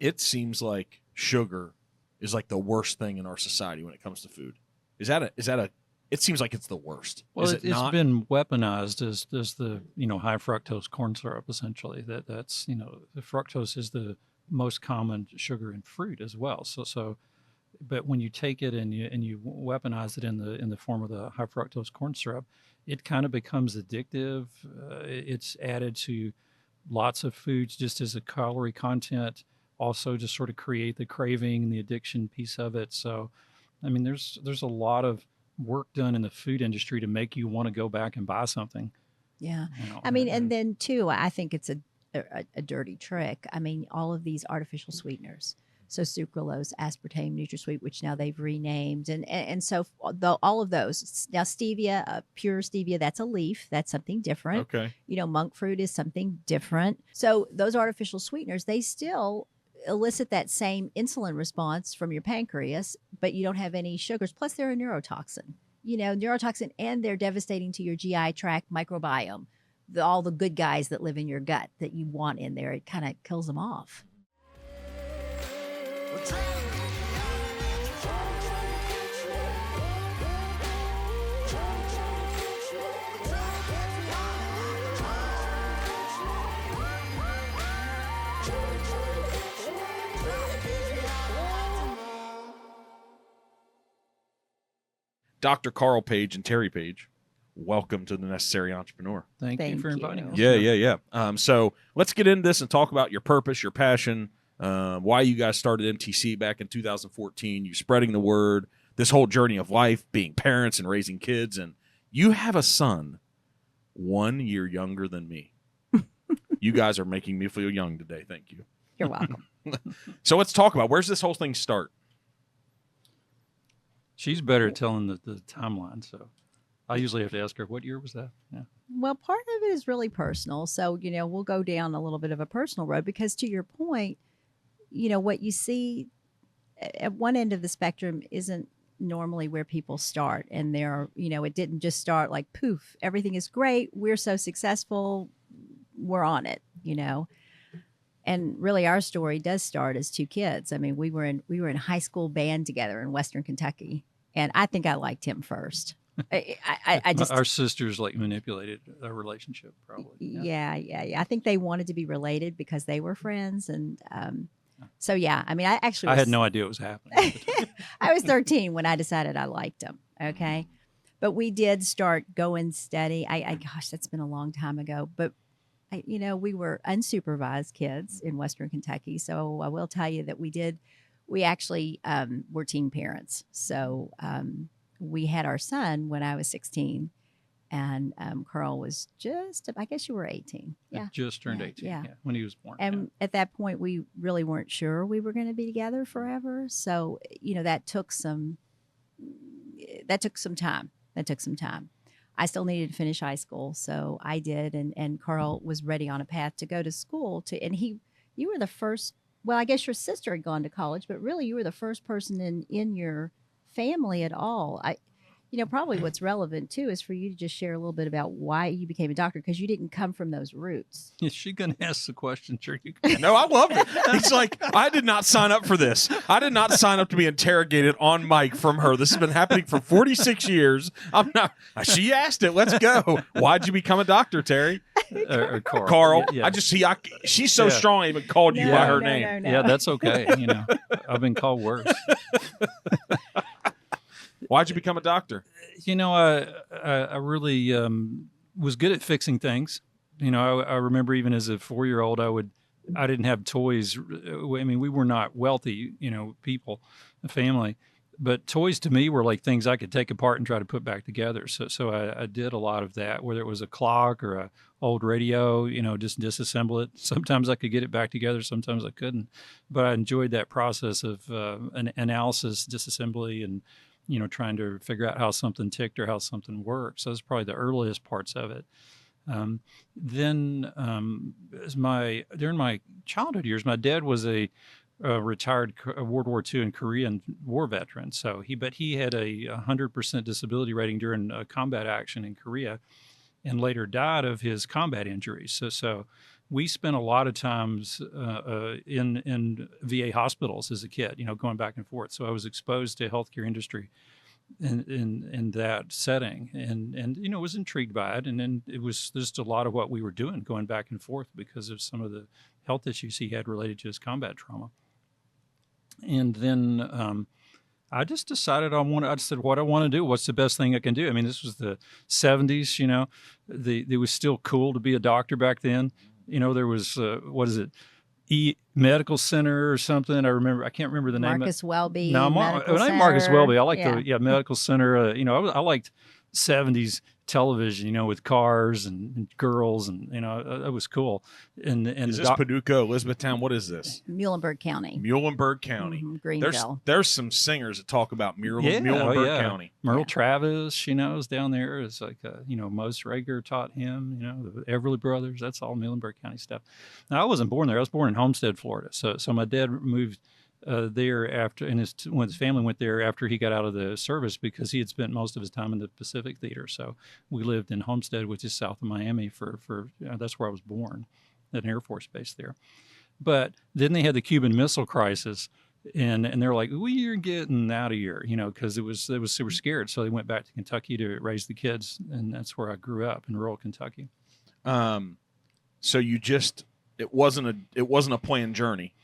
it seems like sugar is like the worst thing in our society when it comes to food. Is that a it seems like it's the worst. Well, is it it's not? been weaponized as the high fructose corn syrup. Essentially, that's the fructose is the most common sugar in fruit as well. But when you take it and you weaponize it in the form of the high fructose corn syrup, it kind of becomes addictive. It's added to lots of foods just as a calorie content, also to sort of create the craving and the addiction piece of it. So, I mean, there's a lot of work done in the food industry to make you want to go back and buy something. Yeah. I mean, and then too, I think it's a dirty trick. I mean, all of these artificial sweeteners. So sucralose, aspartame, NutraSweet, which now they've renamed, and so all of those. Now stevia, pure stevia, that's a leaf. That's something different. Okay. Monk fruit is something different. So those artificial sweeteners, they still elicit that same insulin response from your pancreas, but you don't have any sugars. Plus, they're a neurotoxin. Neurotoxin, and they're devastating to your GI tract microbiome. All the good guys that live in your gut that you want in there, it kind of kills them off. Dr. Carl Paige and Terri Paige, welcome to the Necessary Entrepreneur. Thank you for inviting us. Yeah. So let's get into this and talk about your purpose, your passion, why you guys started MTC back in 2014, you spreading the word, this whole journey of life, being parents and raising kids. And you have a son 1 year younger than me. You guys are making me feel young today. Thank you. You're welcome. So let's talk about, where's this whole thing start? She's better at telling the timeline, so I usually have to ask her, what year was that? Yeah. Well, part of it is really personal. So, we'll go down a little bit of a personal road because to your point, what you see at one end of the spectrum isn't normally where people start. And it didn't just start like poof, everything is great. We're so successful. We're on it, And really our story does start as two kids. I mean, we were in high school band together in Western Kentucky. And I think I liked him first. I just, our sisters manipulated our relationship probably. Yeah. I think they wanted to be related because they were friends. And so, yeah, I mean, I had no idea what was happening. I was 13 when I decided I liked him. Okay. But we did start going steady. Gosh, that's been a long time ago. But, we were unsupervised kids in Western Kentucky. So I will tell you that we actually were teen parents. So we had our son when I was 16 and Carl was I guess you were 18. Yeah. Just turned 18 yeah, when he was born. And at that point, we really weren't sure we were going to be together forever. So, that took some time. I still needed to finish high school. So I did. And Carl was ready on a path to go to school and you were the first, well, I guess your sister had gone to college, but really you were the first person in your family at all. Probably what's relevant too is for you to just share a little bit about why you became a doctor, because you didn't come from those roots. Is she going to ask the question? Sure. No, I love it. It's like, I did not sign up for this. I did not sign up to be interrogated on mic from her. This has been happening for 46 years. I'm not. She asked it. Let's go. Why'd you become a doctor, Terri? Carl. Carl. Yeah. I just see. She's so strong. I even called you by her name. No. Yeah, that's okay. I've been called worse. Why'd you become a doctor? I really was good at fixing things. I remember even as a 4-year-old, I didn't have toys. I mean, we were not wealthy, people, a family, but toys to me were like things I could take apart and try to put back together. So I did a lot of that, whether it was a clock or a old radio, just disassemble it. Sometimes I could get it back together. Sometimes I couldn't, but I enjoyed that process of an analysis, disassembly, and trying to figure out how something ticked or how something worked. So that's probably the earliest parts of it. Then during my childhood years, my dad was a retired World War II and Korean War veteran. So he had a 100% disability rating during combat action in Korea, and later died of his combat injuries. So we spent a lot of times in VA hospitals as a kid, going back and forth. So I was exposed to healthcare industry in that setting, and was intrigued by it. And then it was just a lot of what we were doing, going back and forth because of some of the health issues he had related to his combat trauma. And then I just decided I said, what I want to do, what's the best thing I can do? I mean, this was the 70s, it was still cool to be a doctor back then. There was, what is it? Medical Center or something. I can't remember the name. Marcus Welby. No, Marcus Welby. I like Medical Center. I liked 70s television, with cars and girls, and it was cool. And is this Paducah, Elizabethtown? What is this? Muhlenberg County. Greenville. There's some singers that talk about Muhlenberg County. Merle Travis, is down there. It's like Mose Rager taught him. The Everly Brothers. That's all Muhlenberg County stuff. Now I wasn't born there. I was born in Homestead, Florida. So my dad moved there after, and when his family went there after he got out of the service, because he had spent most of his time in the Pacific Theater. So we lived in Homestead, which is south of Miami, for that's where I was born, at an Air Force base there. But then they had the Cuban Missile Crisis, and they're like, we're getting out of here, because they were scared. So they went back to Kentucky to raise the kids, and that's where I grew up, in rural Kentucky. So it wasn't a planned journey.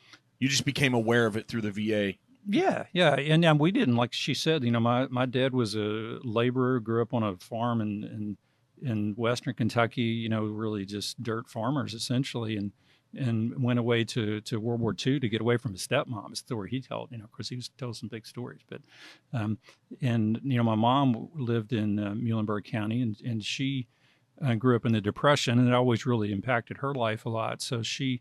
You just became aware of it through the VA. Yeah. And we didn't, like she said, my dad was a laborer, grew up on a farm in Western Kentucky, really just dirt farmers essentially, and went away to World War II to get away from his stepmom. It's the story he told, of course he was telling some big stories. But, my mom lived in Muhlenberg County, and she grew up in the Depression, and it always really impacted her life a lot. So she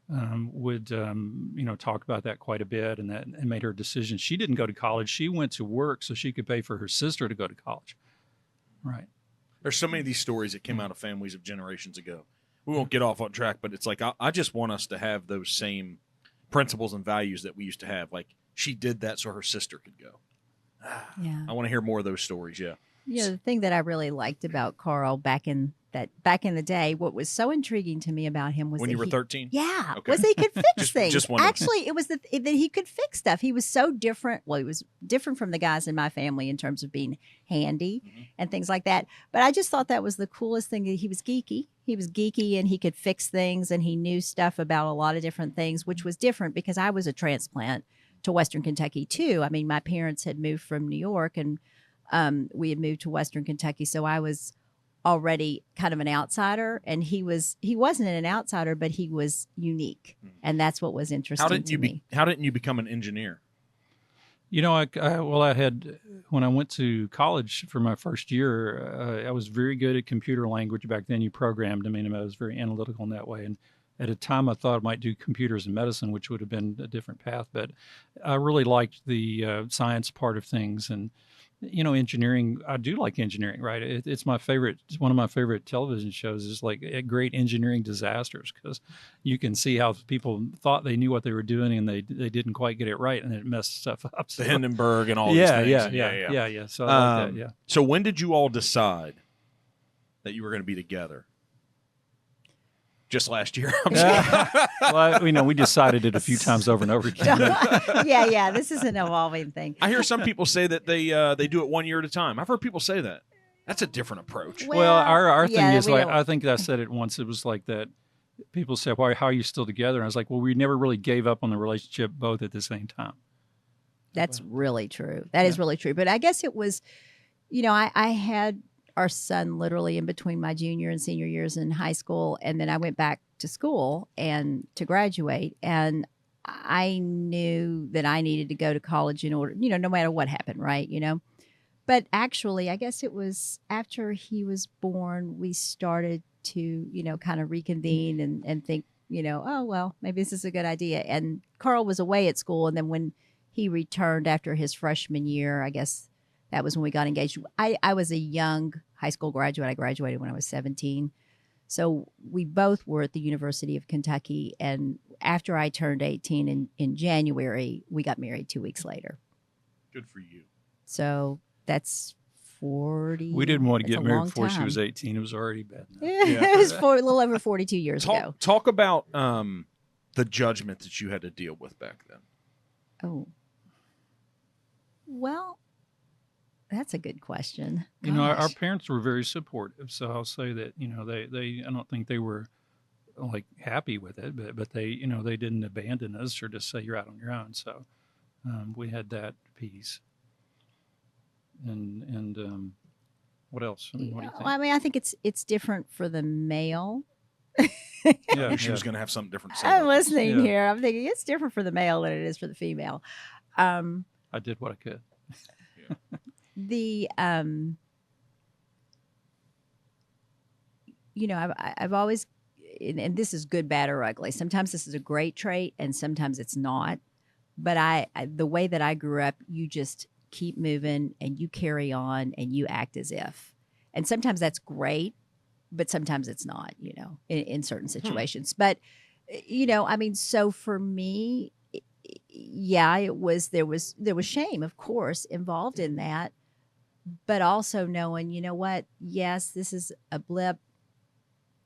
would talk about that quite a bit, and made her decision. She didn't go to college. She went to work so she could pay for her sister to go to college. Right. There's so many of these stories that came out of families of generations ago. We won't get off on track, but it's like I just want us to have those same principles and values that we used to have. Like, she did that so her sister could go. Yeah. I want to hear more of those stories. Yeah. Yeah, the thing that I really liked about Carl back in the day, what was so intriguing to me about him was when you were 13. Yeah, okay. was that he could fix things. Just Actually, it was that he could fix stuff. He was so different. Well, he was different from the guys in my family in terms of being handy and things like that. But I just thought that was the coolest thing. That he was geeky. He was geeky, and he could fix things, and he knew stuff about a lot of different things, which was different because I was a transplant to Western Kentucky too. I mean, my parents had moved from New York, and we had moved to Western Kentucky, so I was already kind of an outsider, and he wasn't an outsider, but he was unique, and that's what was interesting to me. How didn't you become an engineer? I had, when I went to college for my first year, I was very good at computer language. Back then you programmed. I mean, I was very analytical in that way, and at a time I thought I might do computers and medicine, which would have been a different path, but I really liked the science part of things. And engineering, I do like engineering, right? It's my favorite. It's one of my favorite television shows is like great engineering disasters, because you can see how people thought they knew what they were doing and they didn't quite get it right, and it messed stuff up. So, the Hindenburg and all these things. Yeah. So I like that, yeah. So when did you all decide that you were going to be together? Just last year. Well, we decided it a few times over and over again. Yeah. This is an evolving thing. I hear some people say that they do it 1 year at a time. I've heard people say that. That's a different approach. Well, our thing is like, I think I said it once. It was like that. People say, "Why? How are you still together?" And I was like, "Well, we never really gave up on the relationship both at the same time." That's really true. That is really true. But I guess it was, I had our son literally in between my junior and senior years in high school. And then I went back to school and to graduate. And I knew that I needed to go to college in order, no matter what happened, right? But actually, I guess it was after he was born, we started to, kind of reconvene and think, oh, well, maybe this is a good idea. And Carl was away at school. And then when he returned after his freshman year, I guess that was when we got engaged. I was a young high school graduate. I graduated when I was 17. So we both were at the University of Kentucky. And after I turned 18 in January, we got married 2 weeks later. Good for you. So that's 40. We didn't want to It's get a married long before she time. was 18. It was already bad enough. It was a little over 42 years ago. Talk about the judgment that you had to deal with back then. Oh. Well, that's a good question. You know, our Gosh. parents were very supportive, so I'll say that, you know, they I don't think they were like happy with it, but they, you know, they didn't abandon us or just say you're out on your own. So we had that piece. And what else? I mean, what do you think? Well, I mean, I think it's different for the male. I knew she was going to have something different to say. I'm about this. listening Yeah. here. I'm thinking it's different for the male than it is for the female. I did what I could. The you know, I've always, and this is good, bad, or ugly. Sometimes this is a great trait, and sometimes it's not. But I the way that I grew up, you just keep moving and you carry on and you act as if. And sometimes that's great, but sometimes it's not. You know, in certain situations. But you know, I mean, so for me, yeah, there was shame, of course, involved in that. But also knowing, you know what? Yes, this is a blip.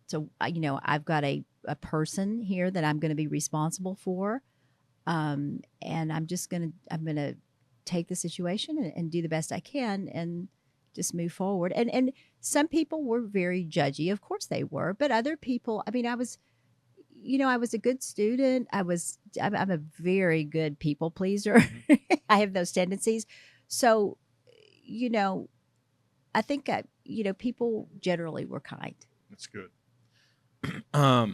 So, you know, I've got a person here that I'm going to be responsible for. And I'm going to take the situation and do the best I can and just move forward. And some people were very judgy. Of course they were. But other people, I mean, I was a good student. I'm a very good people pleaser. I have those tendencies. So, you know, I think, you know, people generally were kind. That's good. How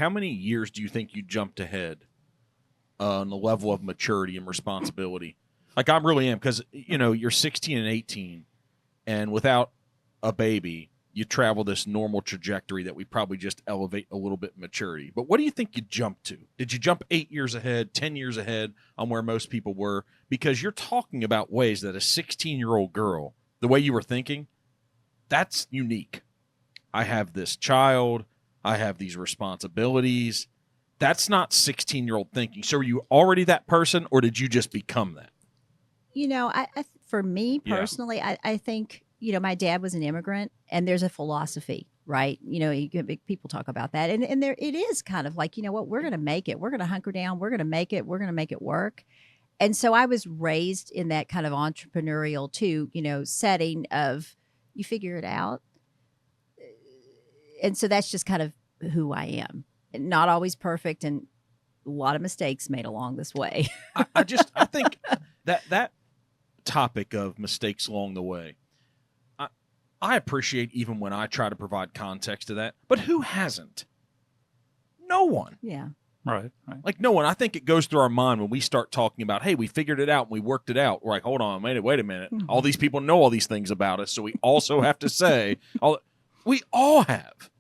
many years do you think you jumped ahead on the level of maturity and responsibility? Like I really am, because, you know, you're 16 and 18, and without a baby, you travel this normal trajectory that we probably just elevate a little bit in maturity. But what do you think you jumped to? Did you jump 8 years ahead, 10 years ahead on where most people were? Because you're talking about ways that a 16-year-old girl, the way you were thinking, that's unique. I have this child. I have these responsibilities. That's not 16-year-old thinking. So are you already that person, or did you just become that? You know, I for me Yeah. personally, I think, you know, my dad was an immigrant, and there's a philosophy, right? You know, people talk about that, and there it is kind of like, you know what, we're going to make it. We're going to hunker down. We're going to make it. We're going to make it work. And so I was raised in that kind of entrepreneurial too, you know, setting of you figure it out. And so that's just kind of who I am. Not always perfect, and a lot of mistakes made along this way. I think that topic of mistakes along the way, I appreciate even when I try to provide context to that. But who hasn't? No one. Yeah. Right. Like no one. I think it goes through our mind when we start talking about, hey, we figured it out and we worked it out. We're like, hold on, wait a minute. Mhm. All these people know all these things about us, so we also have to say, we all have.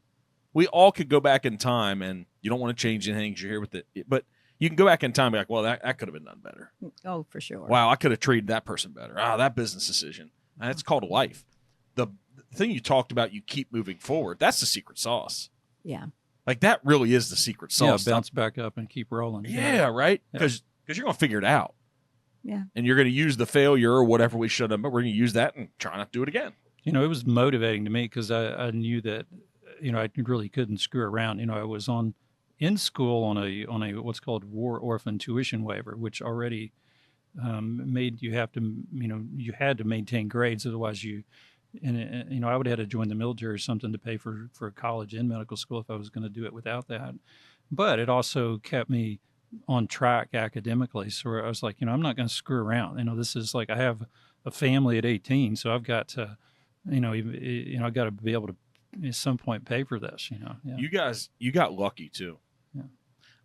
We all could go back in time, and you don't want to change anything because you're here with it. But you can go back in time and be like, well, that could have been done better. Oh, for sure. Wow, I could have treated that person better. That business decision. That's called life. The thing you talked about, you keep moving forward. That's the secret sauce. Yeah. Like that really is the secret sauce. Yeah, bounce back up and keep rolling. Yeah, right? Yeah. Because you're going to figure it out. Yeah. And you're going to use the failure or whatever we should have, but we're going to use that and try not to do it again. You know, it was motivating to me because I knew that, you know, I really couldn't screw around. You know, I was in school on a what's called war orphan tuition waiver, which already made you have to, you know, you had to maintain grades, otherwise you know, I would have had to join the military or something to pay for college and medical school if I was going to do it without that. But it also kept me on track academically. So I was like, you know, I'm not going to screw around. You know, this is like I have a family at 18, so I've got to, you know, I got to be able to at some point pay for this. You know, yeah. You got lucky too. Yeah.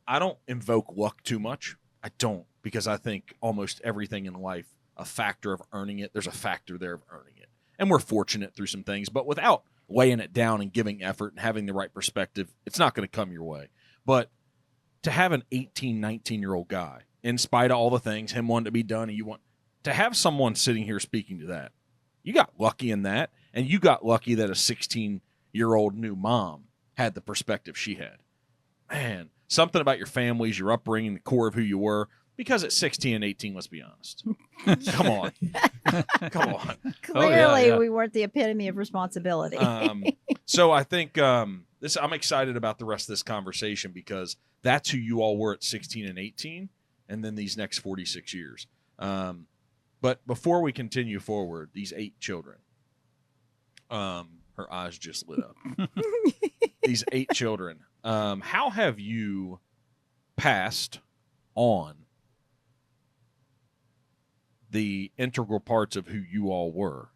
I don't invoke luck too much. I don't, because I think almost everything in life, a factor of earning it, there's a factor there of earning it. And we're fortunate through some things, but without laying it down and giving effort and having the right perspective, it's not going to come your way. But to have an 18, 19-year-old guy, in spite of all the things, him wanting to be done, and to have someone sitting here speaking to that, you got lucky in that, and you got lucky that a 16-year-old new mom had the perspective she had. Man, something about your families, your upbringing, the core of who you were, Because at 16 and 18, let's be honest. Come on. Come on. Clearly, we weren't the epitome of responsibility. So I think I'm excited about the rest of this conversation because that's who you all were at 16 and 18, and then these next 46 years. But before we continue forward, these 8 children, her eyes just lit up. These 8 children, how have you passed on the integral parts of who you all were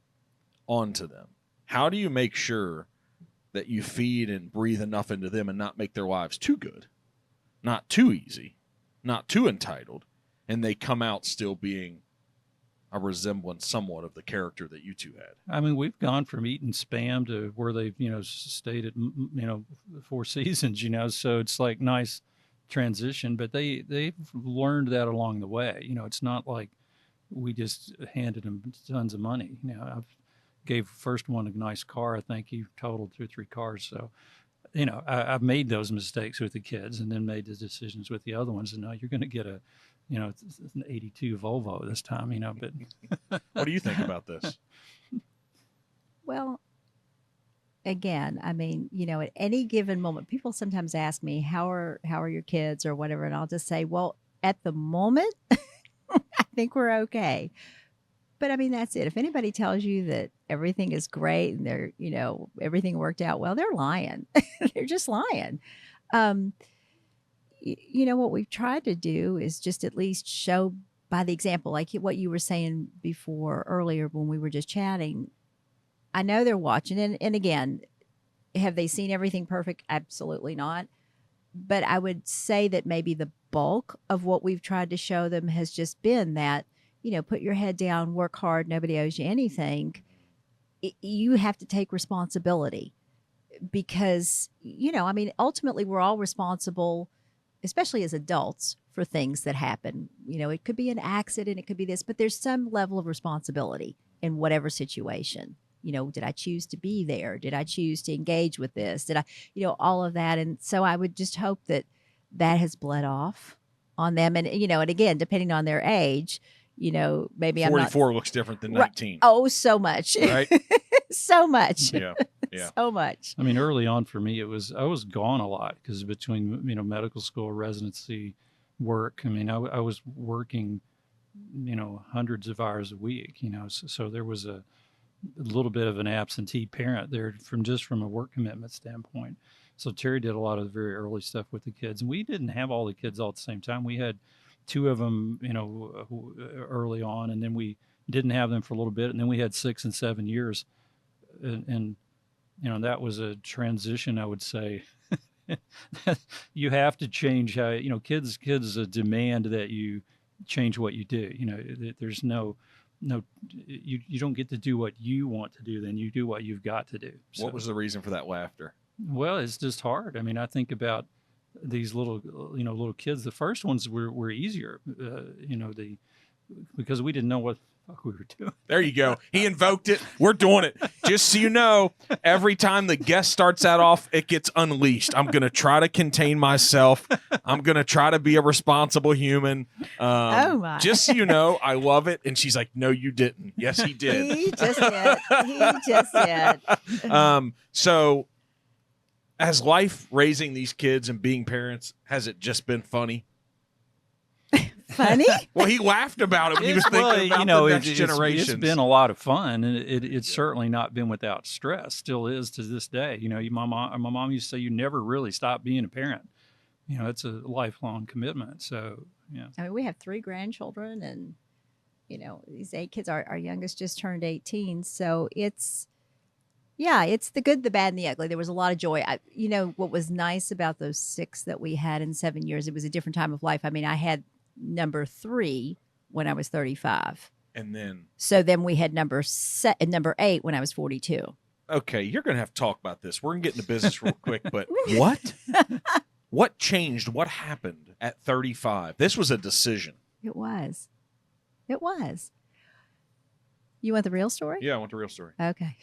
onto them? How do you make sure that you feed and breathe enough into them and not make their lives too good, not too easy, not too entitled, and they come out still being a resemblance somewhat of the character that you two had? I mean, we've gone from eating Spam to where they've, stayed at, 4 seasons, so it's like nice transition, but they've learned that along the way. It's not like we just handed them tons of money. I gave first one a nice car. I think he totaled 2 or 3 cars. So, I've made those mistakes with the kids and then made the decisions with the other ones. And now you're going to get an 82 Volvo this time, but what do you think about this? Well, again, I mean, at any given moment, people sometimes ask me, how are your kids or whatever? And I'll just say, well, at the moment, I think we're okay. But I mean, that's it. If anybody tells you that everything is great and they're, everything worked out well, they're lying. They're just lying. What we've tried to do is just at least show by the example, like what you were saying before earlier when we were just chatting. I know they're watching. And again, have they seen everything perfect? Absolutely not. But I would say that maybe the bulk of what we've tried to show them has just been that, put your head down, work hard, nobody owes you anything. You have to take responsibility because, ultimately we're all responsible, especially as adults, for things that happen. It could be an accident, it could be this, but there's some level of responsibility in whatever situation. Did I choose to be there? Did I choose to engage with this? Did I, all of that. And so I would just hope that has bled off on them. And, and again, depending on their age, maybe 44 looks different than 19. Oh, so much. Right? So much. Yeah. Yeah. So much. I mean, early on for me, I was gone a lot because between, medical school, residency, work, I mean, I was working, hundreds of hours a week, so there was a little bit of an absentee parent there from a work commitment standpoint. So Terri did a lot of the very early stuff with the kids, and we didn't have all the kids all at the same time. We had 2 of them, early on, and then we didn't have them for a little bit, and then we had 6 and 7 years, and that was a transition, I would say. You have to change how kids demand that you change what you do. There's no you don't get to do what you want to do, then you do what you've got to do. So, what was the reason for that laughter? Well, it's just hard. I mean, I think about these little kids. The first ones were easier, because we didn't know what the fuck we were doing. There you go. He invoked it. We're doing it. Just so you know, every time the guest starts that off, it gets unleashed. I'm going to try to contain myself. I'm going to try to be a responsible human. Oh, my. Just so you know, I love it. And she's like, no, you didn't. Yes, he did. He just did. So has life raising these kids and being parents, has it just been funny? Funny? Well, he laughed about it when he was thinking about the next generations. It's been a lot of fun, and it's certainly not been without stress. Still is to this day. My mom used to say, you never really stop being a parent. It's a lifelong commitment. So, yeah. I mean, we have 3 grandchildren, and, these 8 kids, our youngest just turned 18. So it's the good, the bad, and the ugly. There was a lot of joy. What was nice about those 6 that we had in 7 years, it was a different time of life. I mean, I had number 3 when I was 35. And then we had number 8 when I was 42. Okay, you're going to have to talk about this. We're going to get into business real quick, but what changed? What happened at 35? This was a decision. It was. You want the real story? Yeah, I want the real story. Okay.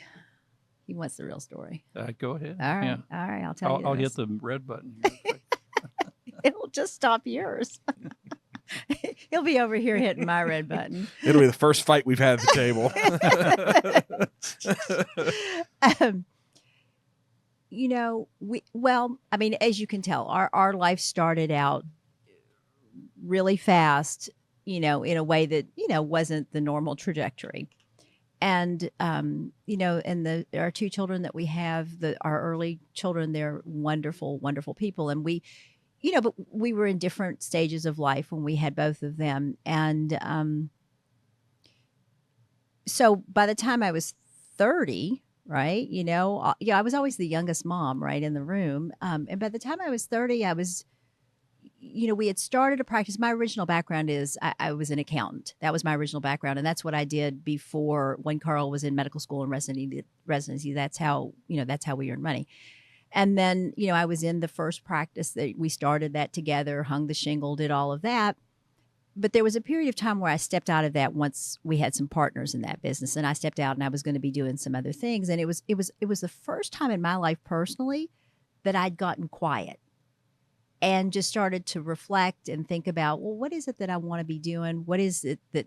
He wants the real story. Go ahead. All right. Yeah. All right. I'll tell you. I'll hit the red button here. It'll just stop yours. He'll be over here hitting my red button. It'll be the first fight we've had at the table. You know, I mean, as you can tell, our life started out really fast, you know, in a way that, you know, wasn't the normal trajectory. And, you know, and our two children that we have, our early children, they're wonderful, wonderful people. And we, you know, but we were in different stages of life when we had both of them. And so by the time I was 30, right, you know, yeah, I was always the youngest mom, right, in the room. And by the time I was 30, I was, you know, we had started a practice. My original background is I was an accountant. That was my original background. And that's what I did before, when Carl was in medical school and residency. That's how, you know, that's how we earned money. And then, you know, I was in the first practice that we started that together, hung the shingle, did all of that. But there was a period of time where I stepped out of that once we had some partners in that business, and I stepped out and I was going to be doing some other things. And it was the first time in my life personally that I'd gotten quiet and just started to reflect and think about, well, what is it that I want to be doing? What is it that,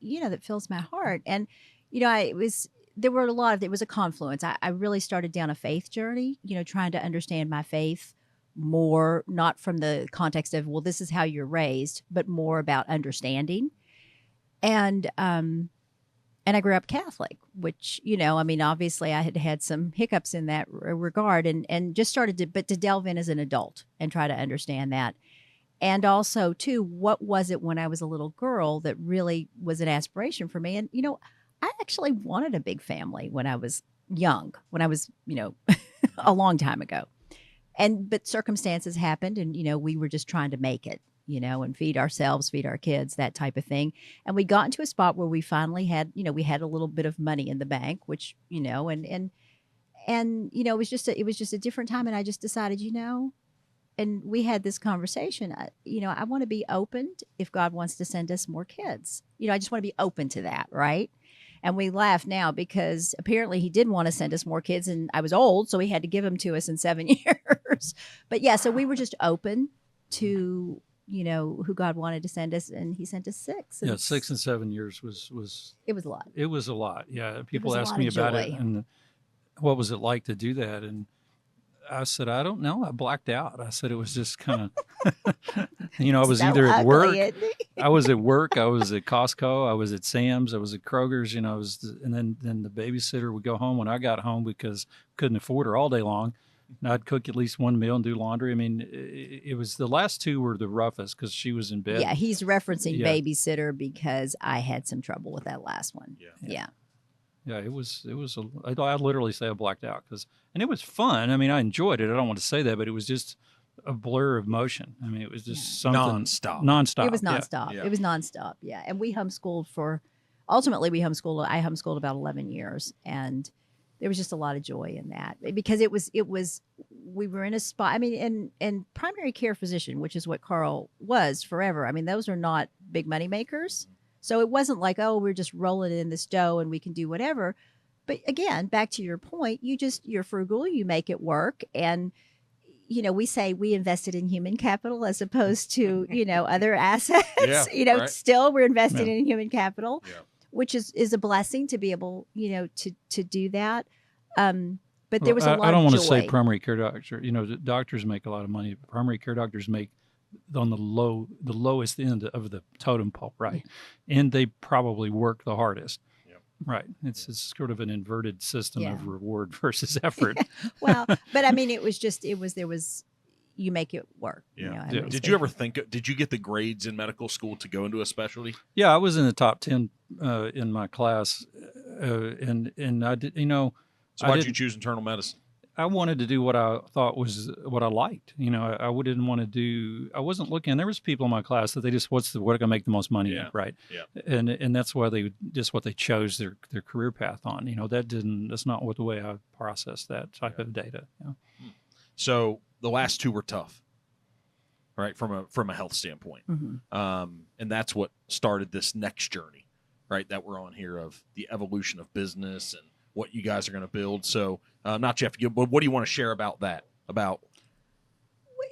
you know, that fills my heart? And, you know, it was a confluence. I really started down a faith journey, you know, trying to understand my faith more, not from the context of, well, this is how you're raised, but more about understanding. And I grew up Catholic, which, you know, I mean, obviously I had some hiccups in that regard, and just started to delve in as an adult and try to understand that. And also too, what was it when I was a little girl that really was an aspiration for me? And, you know, I actually wanted a big family when I was young, you know, a long time ago. But circumstances happened, and, you know, we were just trying to make it, you know, and feed ourselves, feed our kids, that type of thing. And we got into a spot where we finally had, you know, we had a little bit of money in the bank, which, you know, and, you know, it was just a different time. And I just decided, you know, and we had this conversation, you know, I want to be open if God wants to send us more kids. You know, I just want to be open to that. Right. And we laugh now because apparently he didn't want to send us more kids, and I was old, so he had to give them to us in 7 years. But yeah, so we were just open to, you know, who God wanted to send us, and he sent us 6. Yeah, 6 and 7 years was it was a lot. It was a lot. Yeah, people ask me about it and what was it like to do that, and I said, I don't know. I blacked out. I said it was just kind of, you know, I was either at work. I was at work. I was at Costco. I was at Sam's. I was at Kroger's. You know, and then the babysitter would go home when I got home because couldn't afford her all day long. And I'd cook at least one meal and do laundry. I mean, it was the last 2 were the roughest because she was in bed. Yeah, he's referencing babysitter because I had some trouble with that last one. Yeah. Yeah, it was. I literally say I blacked out and it was fun. I mean, I enjoyed it. I don't want to say that, but it was just a blur of motion. I mean, it was just something nonstop. It was nonstop. Yeah. It was nonstop. Yeah, and we homeschooled ultimately I homeschooled about 11 years, and there was just a lot of joy in that because we were in a spot. I mean, and primary care physician, which is what Carl was forever. I mean, those are not big money makers. So it wasn't like, oh, we're just rolling in this dough and we can do whatever. But again, back to your point, you're frugal, you make it work. And, you know, we say we invested in human capital as opposed to, you know, other assets. Yeah, you know, right. Still we're investing in human capital, which is a blessing to be able, you know, to do that. But there was a lot of joy. I don't want to say primary care doctor. You know, doctors make a lot of money. Primary care doctors make on the lowest end of the totem pole, right? And they probably work the hardest. Right. It's sort of an inverted system of reward versus effort. Well, but I mean, you make it work. Yeah. You know, did you ever did you get the grades in medical school to go into a specialty? Yeah, I was in the top 10 in my class. And I did, you know. So why did you choose internal medicine? I wanted to do what I thought was what I liked. You know, I didn't want to do. I wasn't looking. There was people in my class that they just what I can make the most money at, right? Yeah. And that's why what they chose their career path on. You know, that's not the way I processed that type of data. You know? So the last 2 were tough, right? From a health standpoint, and that's what started this next journey, right? That we're on here of the evolution of business and what you guys are going to build. So not Jeff, but what do you want to share about that?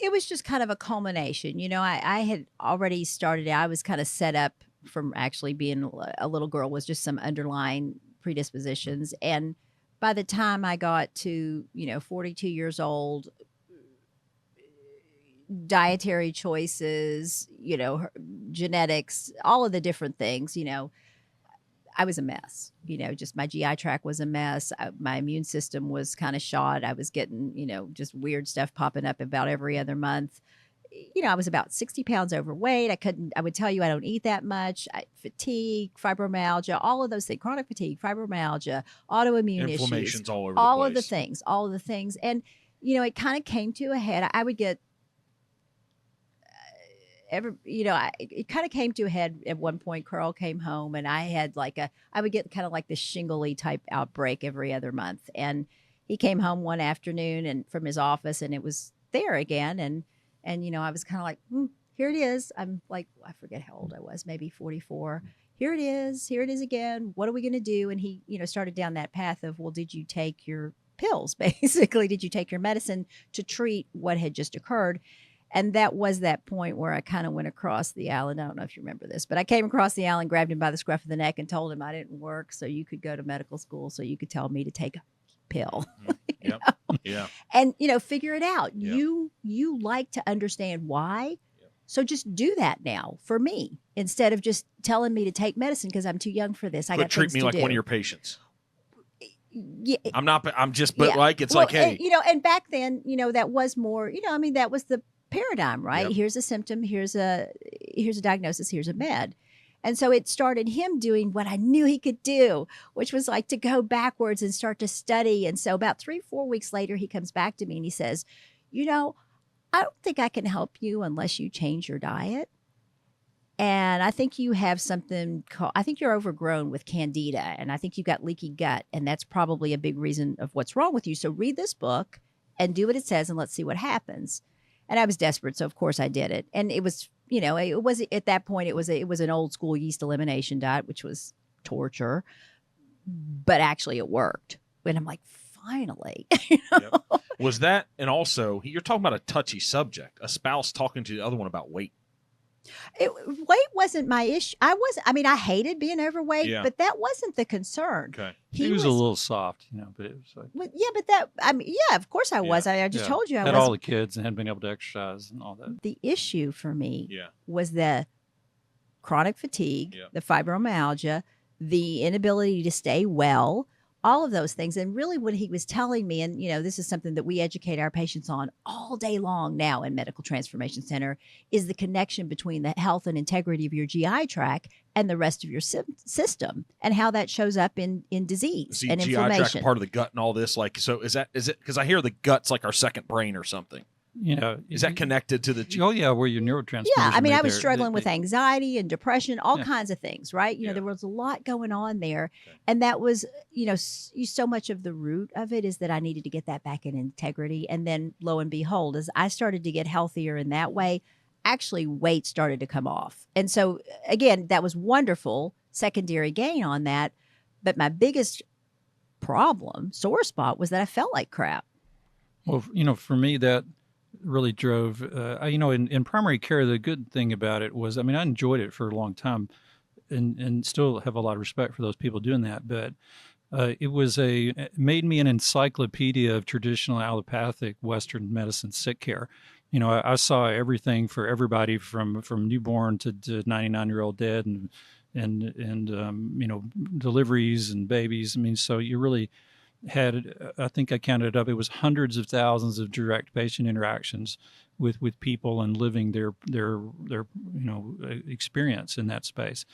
It was just kind of a culmination. I had already started. I was kind of set up from actually being a little girl, was just some underlying predispositions. And by the time I got to, 42 years old, dietary choices, genetics, all of the different things, I was a mess. Just my GI tract was a mess. My immune system was kind of shot. I was getting, just weird stuff popping up about every other month. I was about 60 pounds overweight. I would tell you I don't eat that much. Fatigue, fibromyalgia, all of those things, chronic fatigue, fibromyalgia, autoimmune Inflammations issues, all over the all place. of the things. And, it kind of came to a head. I would get, it kind of came to a head at one point. Carl came home and I had I would get kind of like this shingly type outbreak every other month. And he came home one afternoon and from his office and it was there again. And I was kind of like, here it is. I'm like, I forget how old I was, maybe 44. Here it is again. What are we going to do? And he, started down that path of, well, did you take your pills? Basically, did you take your medicine to treat what had just occurred? And that was that point where I kind of went across the aisle. And I don't know if you remember this, but I came across the aisle and grabbed him by the scruff of the neck and told him I didn't work. So you could go to medical school. So you could tell me to take a pill. Yep. Yeah. And, figure it out. Yep. You like to understand why. Yep. So just do that now for me instead of just telling me to take medicine because I'm too young for this. I got treat things me to like do. one of your patients. Yeah. I'm just, but Yeah. it's like, hey, and back then, that was more, that was the paradigm, right? Yep. Here's a symptom, here's a diagnosis, here's a med. And so it started him doing what I knew he could do, which was like to go backwards and start to study. And so about 3-4 weeks later, he comes back to me and he says, I don't think I can help you unless you change your diet. And I think you have something called, I think you're overgrown with candida and I think you've got leaky gut. And that's probably a big reason of what's wrong with you. So read this book and do what it says and let's see what happens. And I was desperate. So of course I did it. And it was, it was at that point, it was an old school yeast elimination diet, which was torture, but actually it worked. And I'm like, finally. Yep. Was that, and also you're talking about a touchy subject, a spouse talking to the other one about weight. Weight wasn't my issue. I hated being overweight, Yeah. but that wasn't the concern. Okay. He was a little soft, but it was like, of course I was. I just told you I had was. all the kids and hadn't been able to exercise and all that. The issue for me Yeah. was the chronic fatigue, Yeah. the fibromyalgia, the inability to stay well, all of those things. And really what he was telling me, and this is something that we educate our patients on all day long now in Medical Transformation Center, is the connection between the health and integrity of your GI tract and the rest of your system and how that shows up in disease and GI inflammation. tract part of the gut and all this, like, so is it, because I hear the gut's like our second brain or something. Is that connected to the? Oh yeah, where your neurotransmitters. Yeah, I are was made struggling with anxiety and depression, all Yeah. kinds of things, right? Yeah. There was a lot going on there, Okay. and that was, so much of the root of it is that I needed to get that back in integrity, and then lo and behold, as I started to get healthier in that way, actually weight started to come off, and so again, that was wonderful secondary gain on that, but my biggest problem, sore spot, was that I felt like crap. Well, for me, that really drove, in primary care, the good thing about it was, I enjoyed it for a long time and still have a lot of respect for those people doing that. But it made me an encyclopedia of traditional allopathic Western medicine sick care. I saw everything for everybody from newborn to 99-year-old dead and deliveries and babies. So you really had, I think I counted it up, it was hundreds of thousands of direct patient interactions with people and living their experience in that space.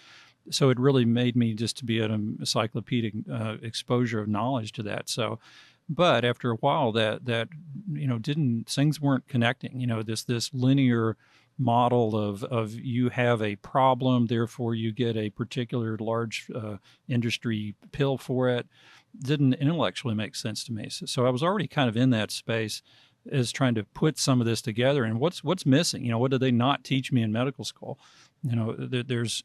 So it really made me just to be an encyclopedic exposure of knowledge to that. So, but after a while that things weren't connecting, this linear model of you have a problem, therefore you get a particular large industry pill for it, didn't intellectually make sense to me. So I was already kind of in that space as trying to put some of this together. And what's missing? What did they not teach me in medical school? There's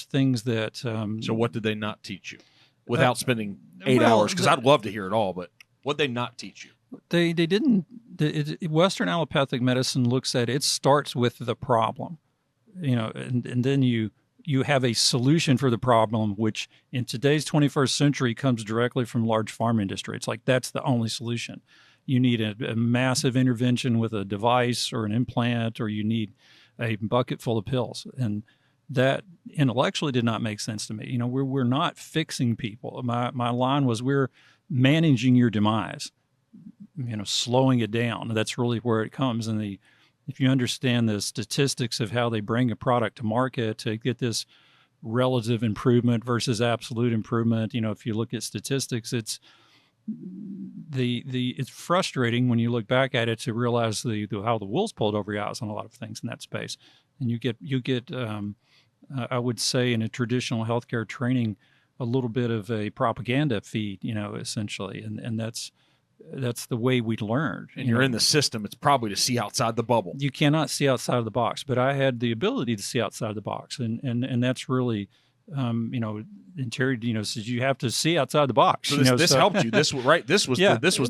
things that. So what did they not teach you? Without spending 8 hours, because I'd love to hear it all, but what did they not teach you? They didn't. Western allopathic medicine looks at it starts with the problem, and then you have a solution for the problem, which in today's 21st century comes directly from large pharma industry. It's like that's the only solution. You need a massive intervention with a device or an implant, or you need a bucket full of pills, and that intellectually did not make sense to me. We're not fixing people. My line was, we're managing your demise, slowing it down. That's really where it comes. And if you understand the statistics of how they bring a product to market to get this relative improvement versus absolute improvement, if you look at statistics, it's frustrating when you look back at it to realize how the wool's pulled over your eyes on a lot of things in that space. And you get I would say in a traditional healthcare training, a little bit of a propaganda feed, essentially. And that's the way we learned. And you're in the system, it's probably to see outside the bubble. You cannot see outside of the box, but I had the ability to see outside of the box. And that's really, and Terri, says you have to see outside the box. So this helped you. This was the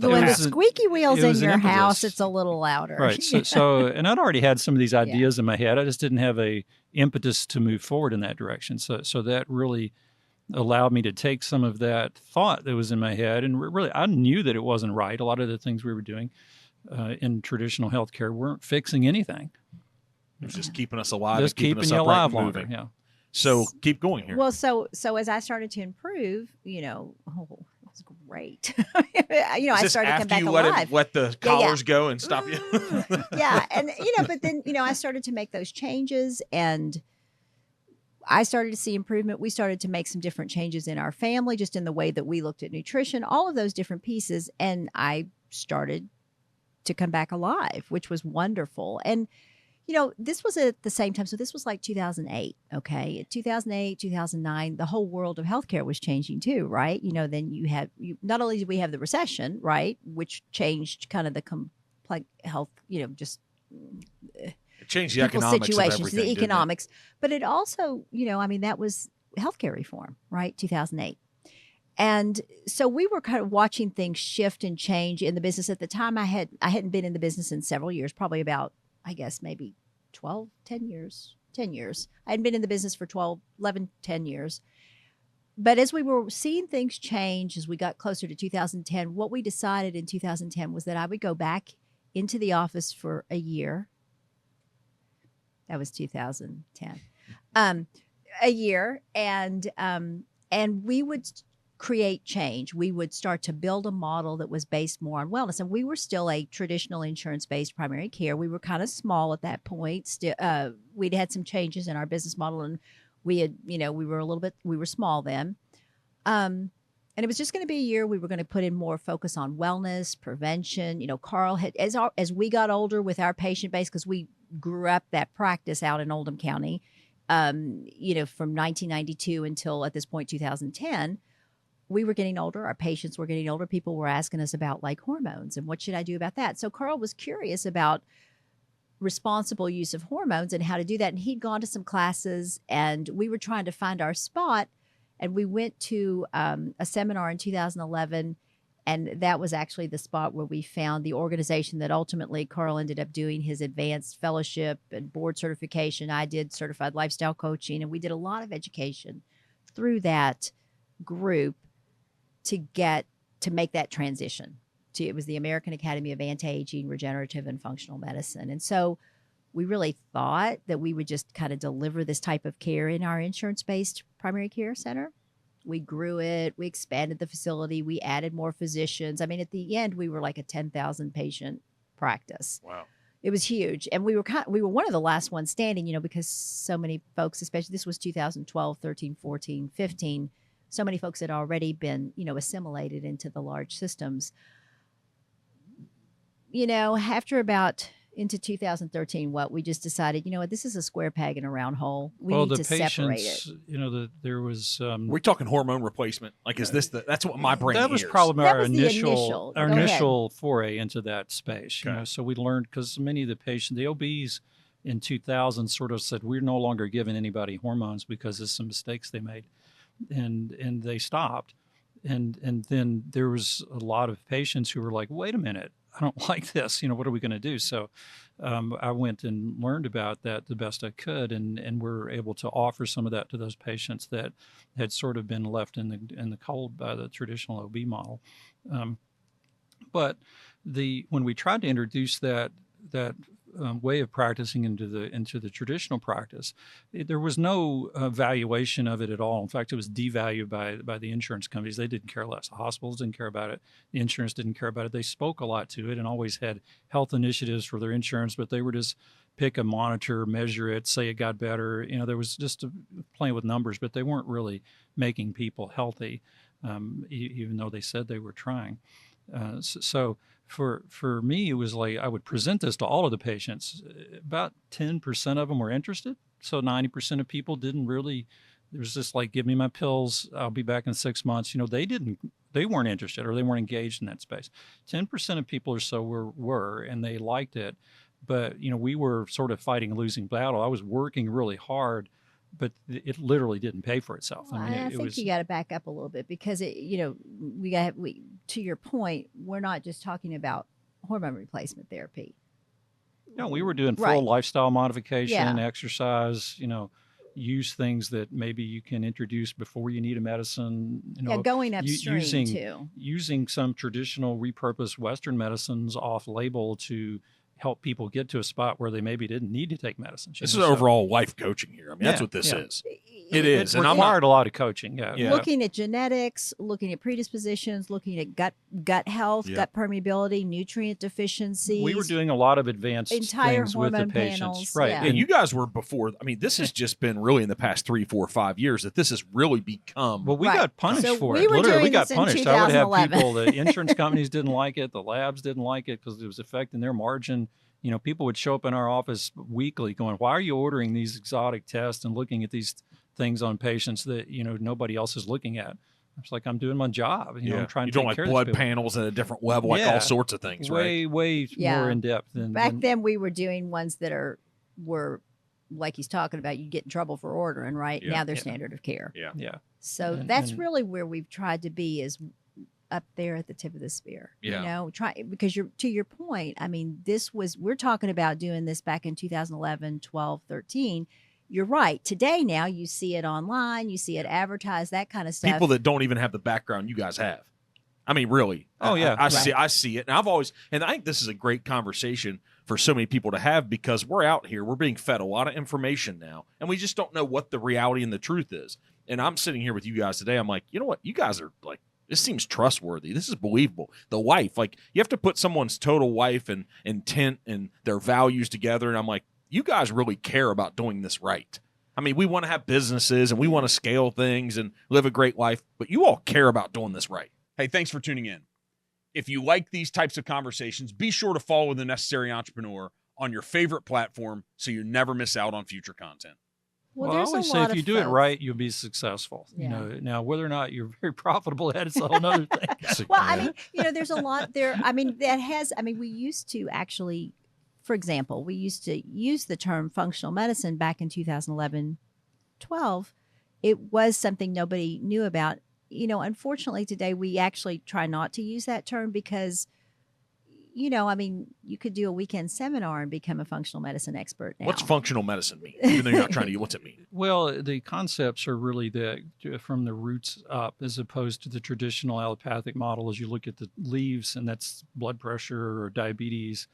when the path. squeaky wheels in your impetus. house, it's a little louder. Right. So, and I'd already had some of these ideas in my head. I just didn't have a impetus to move forward in that direction. So that really allowed me to take some of that thought that was in my head, and really, I knew that it wasn't right. A lot of the things we were doing in traditional healthcare weren't fixing anything. It's just keeping us alive, just and keeping us you upright alive and longer. moving. Yeah. So keep going here. Well, so as I started to improve, it was great. I started to come back alive. Let the collars go and stop you. Yeah, and but then I started to make those changes, and I started to see improvement. We started to make some different changes in our family, just in the way that we looked at nutrition, all of those different pieces, and I started to come back alive, which was wonderful. And this was at the same time. So this was like 2008. Okay. 2008, 2009, the whole world of healthcare was changing too, right? Then not only did we have the recession, right, which changed kind of the complex health, just it changed the people's economics situations, of everything, the economics. But it also, that was healthcare reform, right? 2008. And so we were kind of watching things shift and change in the business. At the time, I hadn't been in the business in several years, probably about, I guess, maybe 10 years. I hadn't been in the business for 10 years. But as we were seeing things change, as we got closer to 2010, what we decided in 2010 was that I would go back into the office for a year. That was 2010. A year. And we would create change. We would start to build a model that was based more on wellness. And we were still a traditional insurance-based primary care. We were kind of small at that point. We'd had some changes in our business model, and we had, we were small then. And it was just going to be a year. We were going to put in more focus on wellness, prevention. Carl had, as we got older with our patient base, because we grew up that practice out in Oldham County, from 1992 until at this point, 2010, we were getting older. Our patients were getting older. People were asking us about like hormones and what should I do about that? So Carl was curious about responsible use of hormones and how to do that. And he'd gone to some classes, and we were trying to find our spot. And we went to a seminar in 2011, and that was actually the spot where we found the organization that ultimately Carl ended up doing his advanced fellowship and board certification. I did certified lifestyle coaching, and we did a lot of education through that group to make that transition. It was the American Academy of Anti-Aging, Regenerative, and Functional Medicine. And so we really thought that we would just kind of deliver this type of care in our insurance-based primary care center. We grew it. We expanded the facility. We added more physicians. I mean, at the end, we were like a 10,000 patient practice. Wow. It was huge. And we were one of the last ones standing, because so many folks, especially this was 2012, 13, 14, 15, so many folks had already been, assimilated into the large systems. After about into 2013, we just decided, this is a square peg in a round hole. We need to separate it. There was. We're talking hormone replacement. Like, is this that's what my brain That was hears. probably That our was initial Go ahead. foray into that space. Okay. So we learned, because many of the patients, the OBs in 2000 sort of said, we're no longer giving anybody hormones because of some mistakes they made. And they stopped. and then there was a lot of patients who were like, wait a minute, I don't like this. What are we going to do? So I went and learned about that the best I could, and we're able to offer some of that to those patients that had sort of been left in the cold by the traditional OB model. But when we tried to introduce that way of practicing into the traditional practice, there was no valuation of it at all. In fact, it was devalued by the insurance companies. They didn't care less. The hospitals didn't care about it. The insurance didn't care about it. They spoke a lot to it and always had health initiatives for their insurance, but they were just pick a monitor, measure it, say it got better. There was just playing with numbers, but they weren't really making people healthy, even though they said they were trying. So for me, it was like I would present this to all of the patients. About 10% of them were interested. So 90% of people didn't really. It was just like, give me my pills. I'll be back in 6 months. They weren't interested, or they weren't engaged in that space. 10% of people or so were, and they liked it. But, we were sort of fighting a losing battle. I was working really hard, but it literally didn't pay for itself. Well, I think you got to back up a little bit, because to your point, we're not just talking about hormone replacement therapy. No, we were doing full lifestyle modification, exercise, use things that maybe you can introduce before you need a medicine. Going upstream using some traditional repurposed Western medicines off label to help people get to a spot where they maybe didn't need to take medicines. This is overall life coaching here. I mean, that's what this is. It is. It required a lot of coaching. Yeah. Looking at genetics, looking at predispositions, looking at gut health, gut permeability, nutrient deficiencies. We were doing a lot of advanced things with the patients. Panels, right. Yeah. And you guys were before. I mean, this has just been really in the past 3, 4, 5 years that this has really become. Well, we got punished for we it. were Literally, doing we got this in punished. I would have 2011. people, the insurance companies didn't like it. The labs didn't like it because it was affecting their margin. People would show up in our office weekly going, why are you ordering these exotic tests and looking at these things on patients that, nobody else is looking at? It's like, I'm doing my job. I'm trying to take care of blood panels at a different level, like all sorts of things, way more in depth than back then. We were doing ones that were like he's talking about. You get in trouble for ordering, right? Now they're standard of care. Yeah. So that's really where we've tried to be, is up there at the tip of the spear. Because to your point, I mean, we're talking about doing this back in 2011, 12, 13. You're right. Today, now you see it online, you see it advertised, that kind of stuff. People that don't even have the background you guys have. I mean, really. Oh yeah. I see it. And I think this is a great conversation for so many people to have, because we're out here, we're being fed a lot of information now, and we just don't know what the reality and the truth is. And I'm sitting here with you guys today. I'm like, you know what? You guys are like, this seems trustworthy. This is believable. The wife, like, you have to put someone's total life and intent and their values together. And I'm like, you guys really care about doing this right. I mean, we want to have businesses and we want to scale things and live a great life, but you all care about doing this right. Hey, thanks for tuning in. If you like these types of conversations, be sure to follow The Necessary Entrepreneur on your favorite platform so you never miss out on future content. Well, I always say if you do it right, you'll be successful. Now whether or not you're very profitable at it's a whole other thing. Well, I mean, there's a lot there. I mean, we used to actually, for example, we used to use the term functional medicine back in 2011, 12. It was something nobody knew about. Unfortunately today we actually try not to use that term, because you could do a weekend seminar and become a functional medicine expert now. What's functional medicine mean? Even though you're not trying to, what's it mean? Well, the concepts are really from the roots up, as opposed to the traditional allopathic model. As you look at the leaves, and that's blood pressure or diabetes,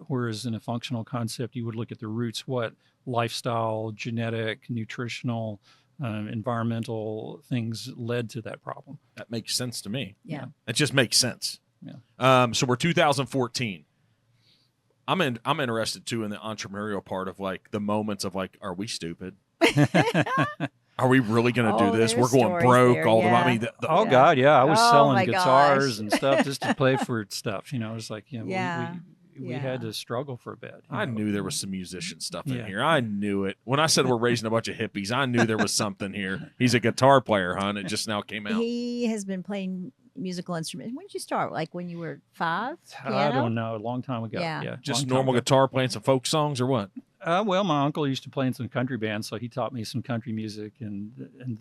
whereas in a functional concept, you would look at the roots, what lifestyle, genetic, nutritional, environmental things led to that problem. That makes sense to me. Yeah. It just makes sense. Yeah. So we're 2014. I'm interested too in the entrepreneurial part of like the moments of like, are we stupid? Are we really going to do this? We're going broke all the time. I mean, God, yeah. I was selling my guitars gosh. and stuff just to pay for stuff. It's like, we had to struggle for a bit. I knew there was some musician stuff in here. I knew it. When I said we're raising a bunch of hippies, I knew there was something here. He's a guitar player, hon. It just now came out. He has been playing musical instruments. When did you start? Like when you were 5? I don't know. A long time ago. Yeah. Just normal guitar playing some folk songs or what? Well, my uncle used to play in some country bands, so he taught me some country music, and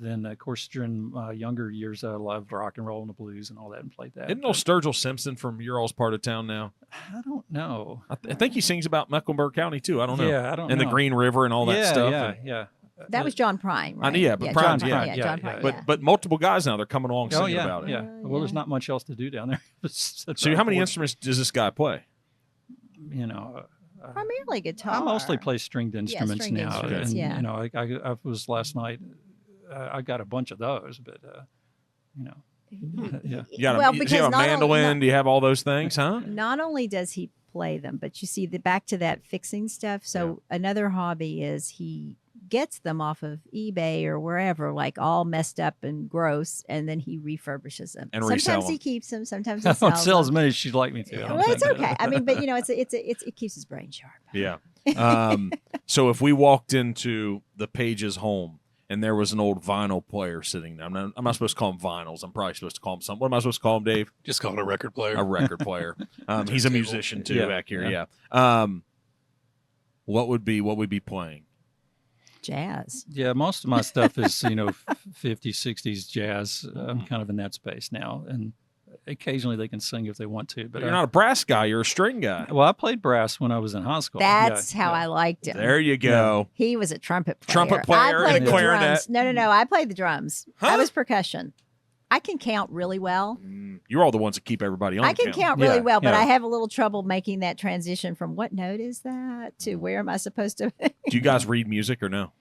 then of course during my younger years, I loved rock and roll and the blues and all that, and played that. Isn't old Sturgill Simpson from your all's part of town now? I don't know. I think he sings about Mecklenburg County too. I don't know. Yeah, I don't know. And the Green River and all that stuff. Yeah. That was John Prine, right? Yeah, but Prine's, John yeah. Prine, John Prine, yeah. But multiple guys now, they're coming along Oh singing yeah, about it. yeah. Well, there's not much else to do down there. So how many instruments does this guy play? You know. Primarily guitar. I mostly play stringed instruments stringed now. instruments, and, yeah. You know, I was last night. I got a bunch of those, but you know, yeah. You got Well, do you because have a not only- mandolin? Do you have all those things, huh? Not only does he play them, but you see back to that fixing stuff. So another hobby is he gets them off of eBay or wherever, like all messed up and gross, and then he refurbishes them. And resell sometimes he them. keeps them, sometimes I he don't sells sell them. as many as she'd like me to. I don't Well, it's think. okay. I mean, but you know, it keeps his brain sharp. Yeah. So if we walked into the Paiges home and there was an old vinyl player sitting there, I'm not supposed to call them vinyls. I'm probably supposed to call them something. What am I supposed to call him, Dave? Just call it a record player. A record player. He's a musician too back here. Yeah. What would be playing? Jazz. Yeah, most of my stuff is 50s, 60s jazz. I'm kind of in that space now, and occasionally they can sing if they want to. But you're not a brass guy. You're a string guy. Well, I played brass when I was in high school. That's how I liked him. There you go. He was a trumpet player. Trumpet player I played and the clarinet. drums. No. I played the drums. Huh? I was percussion. I can count really well. You're all the ones that keep everybody on. I can count really Yeah, well, but yeah. I have a little trouble making that transition from what note is that to where am I supposed to? Do you guys read music or no?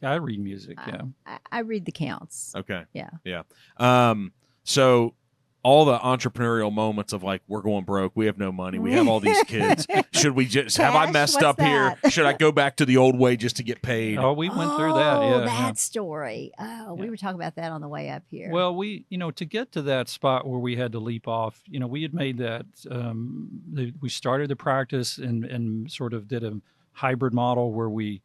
I read music. Yeah. I read the counts. Okay. Yeah. So all the entrepreneurial moments of like, we're going broke, we have no money, we have all these kids. Should we just have I Cash? messed What's up here? that? Should I go back to the old way just to get paid? Oh, we went through that. Oh, Yeah. that story. Oh, we Yeah. were talking about that on the way up here. Well, we, to get to that spot where we had to leap off, we had made that, we started the practice and sort of did a hybrid model where we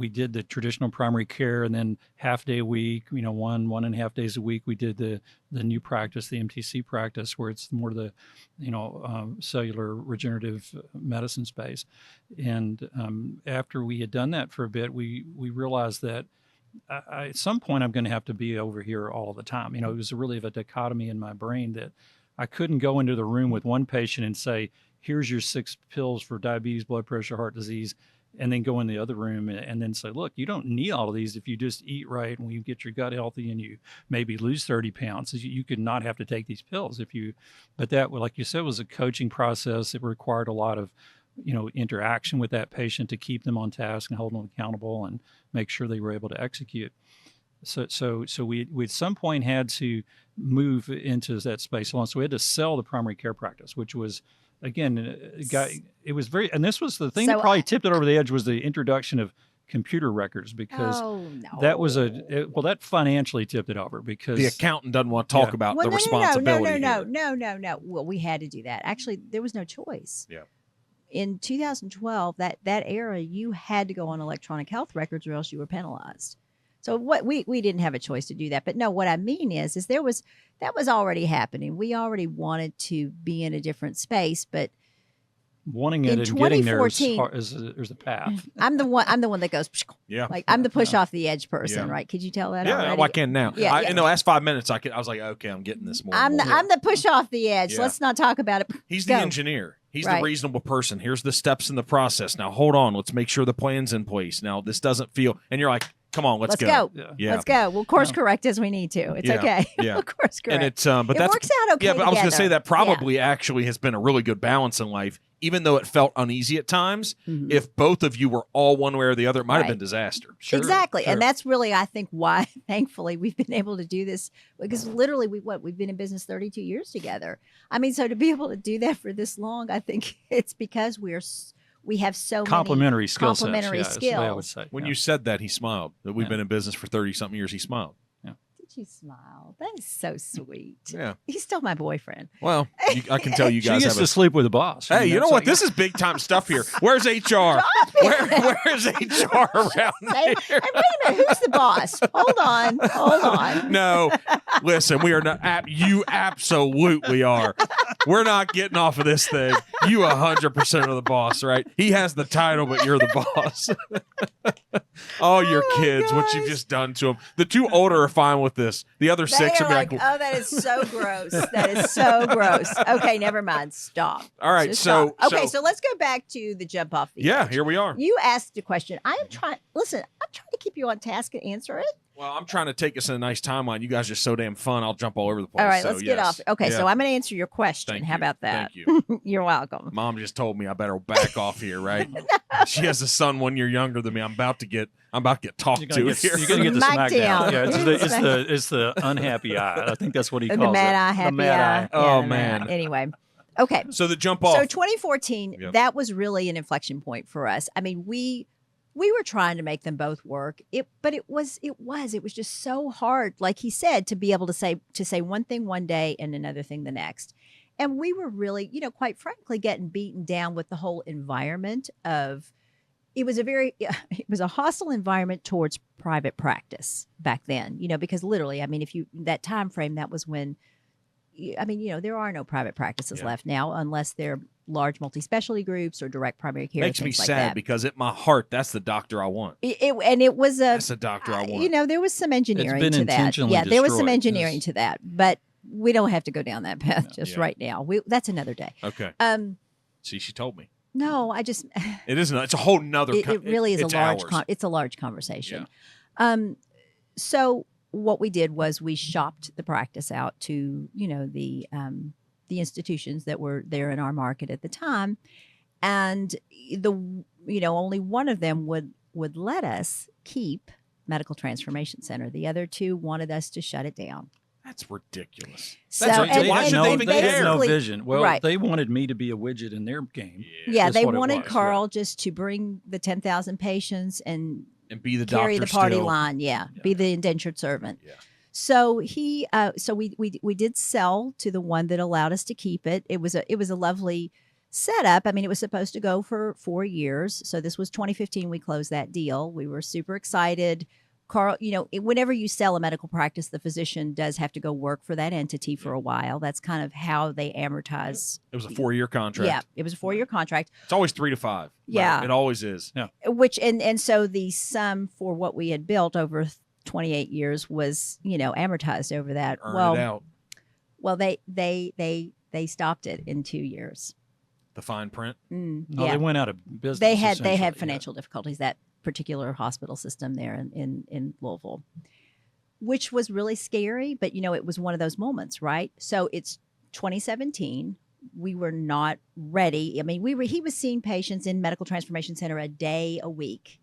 did the traditional primary care and then half day a week, 1.5 days a week. We did the new practice, the MTC practice, where it's more the, cellular regenerative medicine space. And after we had done that for a bit, we realized that at some point I'm going to have to be over here all the time. It was really of a dichotomy in my brain that I couldn't go into the room with one patient and say, here's your 6 pills for diabetes, blood pressure, heart disease, and then go in the other room and then say, look, you don't need all of these if you just eat right and you get your gut healthy and you maybe lose 30 pounds. You could not have to take these pills but that, like you said, was a coaching process. It required a lot of, interaction with that patient to keep them on task and hold them accountable and make sure they were able to execute. So we at some point had to move into that space. So we had to sell the primary care practice, which was, again, it was very, and this was the thing that probably tipped it over the edge was the introduction of computer records because that was that financially tipped it over because the accountant doesn't want to talk about the responsibility. No. Well, we had to do that. Actually, there was no choice. Yeah. In 2012, that era, you had to go on electronic health records or else you were penalized. So we didn't have a choice to do that. But no, what I mean is that was already happening. We already wanted to be in a different space, but wanting it and getting there is a path. I'm the one that goes, yeah. Like I'm the push off the edge person, right? Could you tell that already? Yeah, well, I can now. Yeah, In the last 5 minutes, I was like, okay, I'm getting this more. I'm the push off the edge. Yeah. Let's not talk about it. He's the engineer. He's the reasonable person. Here's the steps in the process. Now, hold on. Let's make sure the plan's in place. Now, this doesn't feel, and you're like, come on, let's go. Yeah. Let's go. We'll course correct as we need to. It's okay. Yeah. We'll course correct. And it's, but that works out okay. Yeah, but I was going to together. say that probably actually has been a really good balance in life, even though it felt uneasy at times. Mm-hmm. If both of you were all one way or the other, it might have been disaster. Sure, exactly. sure. And that's really, I think, why, thankfully, we've been able to do this because literally we've been in business 32 years together. I mean, so to be able to do that for this long, I think it's because we have so complementary many skill sets. complementary That's the way I would skills. say. When you said that, he smiled. That we've been in business for 30-something years, he smiled. Did you smile? That is so sweet. Yeah. He's still my boyfriend. Well, I can tell you She guys gets have to sleep with the boss. Hey, you know what? This is big time stuff here. Where's HR? Where's HR around Hey, here? and wait a minute, who's the boss? Hold on. No, listen, we are not. You absolutely are. we're not getting off of this thing. You 100% are the boss, right? He has the title, but you're the boss. Oh, your kids, what you've just done to them. The 2 older are fine with this. The other 6 are are like, oh, that is so gross. That is so gross. Okay, never mind. Stop. all right, Just so stop. Okay, so let's go back to the jump off the yeah, edge. here we are. You asked a question. I'm trying to keep you on task and answer it. Well, I'm trying to take us in a nice timeline. You guys are so damn fun. I'll jump all over the place. All right, So, let's get yes. off. Okay, Yeah. so I'm going to answer your question. Thank How you. about that? Thank you. You're welcome. Mom just told me I better back off here, right? She has a son 1 year younger than me. I'm about to get talked to here. You're gonna get the Smack smackdown. down. Yeah, it's the unhappy eye. I think that's what he calls The mad it. eye, happy the mad eye. eye. Oh, Yeah, the mad man. eye. Anyway, okay. So the jump off. So 2014, Yep. that was really an inflection point for us. I mean, we were trying to make them both work. But it was just so hard, like he said, to be able to say one thing one day and another thing the next. And we were really, quite frankly, getting beaten down with the whole environment of. It was a hostile environment towards private practice back then, because literally, I mean, that time frame, that was when, there are no private practices left now unless they're large multi-specialty groups or direct primary care. Makes me things like sad that. because at my heart, that's the doctor I want. It was That's the doctor I want. there was some engineering been to that. intentionally Yeah, there was some destroyed. engineering Yes. to that, but we don't have to go down that path just Yeah. right now. That's another day. Okay. See, she told me. No, I just It isn't. It's a whole nother. it really is it's a large hours. it's a large conversation. So what we did was we shopped the practice out to the institutions that were there in our market at the time, and only one of them would let us keep Medical Transformation Center. The other 2 wanted us to shut it down. That's ridiculous. So That's and- why and should they even they had care? no basically- vision. Well, right. they wanted me to be a widget in their game. Yeah, That's they what it wanted was, Carl just to bring the 10,000 patients and And be the carry doctor the party still. line. Yeah, be the indentured servant. Yeah. So we did sell to the one that allowed us to keep it. It was a lovely setup. I mean, it was supposed to go for 4 years. So this was 2015. We closed that deal. We were super excited. Carl, whenever you sell a medical practice, the physician does have to go work for that entity for a while. That's kind of how they amortize. It was a 4-year contract. Yeah, it was a 4-year contract. It's always 3 to 5. Yeah. Right? It always is. Yeah. Which and so the sum for what we had built over 28 years was amortized over that. Earn it out. Well, they stopped it in 2 years. The fine print. No, Yeah, they went out of business. they had essentially. financial difficulties, that particular hospital system there in Louisville, which was really scary. But it was one of those moments, right? So it's 2017. We were not ready. I mean, he was seeing patients in Medical Transformation Center a day a week.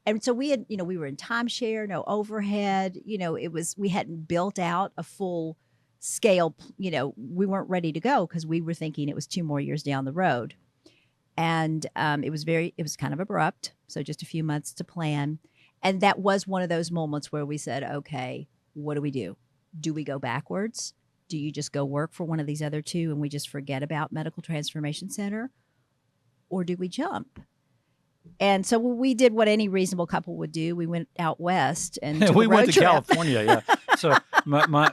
And so we had, we were in timeshare, no overhead, we hadn't built out a full scale, we weren't ready to go because we were thinking it was 2 more years down the road. And it was kind of abrupt. So just a few months to plan. And that was one of those moments where we said, okay, what do we do? Do we go backwards? Do you just go work for one of these other 2 and we just forget about Medical Transformation Center? Or do we jump? And so we did what any reasonable couple would do. We went out west and took we a went road to trip. California. Yeah. So my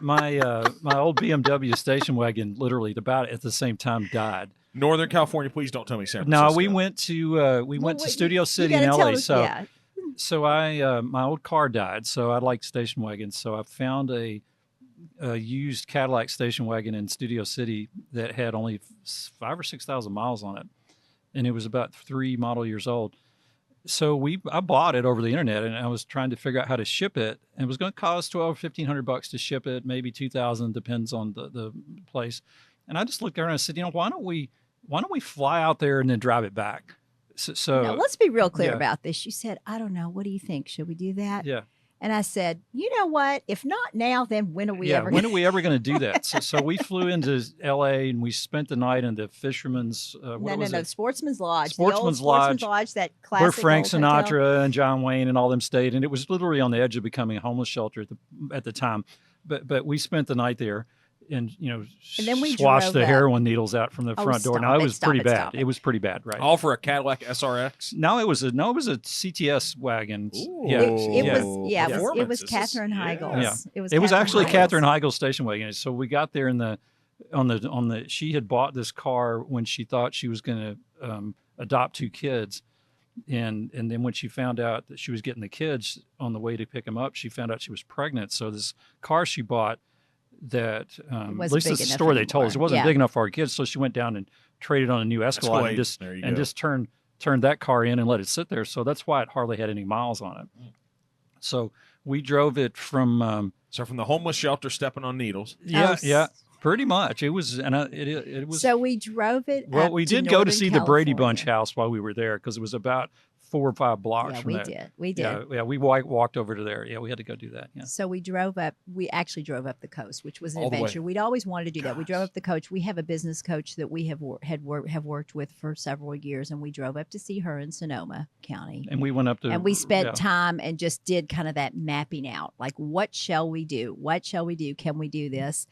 old BMW station wagon literally about at the same time died. Northern California, please don't tell me San Francisco. No, we went to Studio City in gotta LA. tell us- So yeah. so I my old car died. So I like station wagons. So I found a used Cadillac station wagon in Studio City that had only 5,000 or 6,000 miles on it, and it was about 3 model years old. So I bought it over the internet, and I was trying to figure out how to ship it. And it was going to cost $1,500 to ship it, maybe $2,000, depends on the place. And I just looked around and I said, why don't we fly out there and then drive it back? So Now, let's be real clear yeah. about this. You said, I don't know. What do you think? Should we do that? yeah. And I said, you know what? If not now, then when are we ever When are we ever going to do that? So we flew into L.A. and we spent the night in the Fisherman's. No, Sportsman's Lodge. Sportsman's the old Sportsman's Lodge, Lodge, that classic where Frank old hotel. Sinatra and John Wayne and all them stayed, and it was literally on the edge of becoming a homeless shelter at the time. But we spent the night there, and then we swashed drove the up. heroin needles out from the front door. stop Now it it, was stop pretty it, bad. stop it. It was pretty bad, right? All for a Cadillac SRX. No, it was a CTS wagon. Ooh. Yeah, It yeah. was, yeah, it Performance. was This is- Katherine yeah. Heigl's. Yeah. It was Katherine actually Heigl's. Katherine Heigl station wagon. So we got there in the she had bought this car when she thought she was going to adopt 2 kids. And then when she found out that she was getting the kids on the way to pick them up, she found out she was pregnant. So this car she bought that, at least this is the story they told us, it wasn't big enough for our kids. So she went down and traded on a new Escalade and just turned that car in and let it sit there. So that's why it hardly had any miles on it. So we drove it from from the homeless shelter stepping on needles. Yeah. Pretty much. It was, and it was. So we drove it. Well, we did go to see the Brady Bunch California. house while we were there because it was about 4 or 5 blocks from there. We did. Yeah, we walked over to there. Yeah, we had to go do that. Yeah. So we drove up. We actually drove up the coast, which was an All the way. adventure. We'd always wanted to do that. We drove up the coast. We have a business coach that we have worked with for several years, and we drove up to see her in Sonoma County. And we went up to. And we spent time and just did kind of that mapping out, like what shall we do? What shall we do? Can we do this?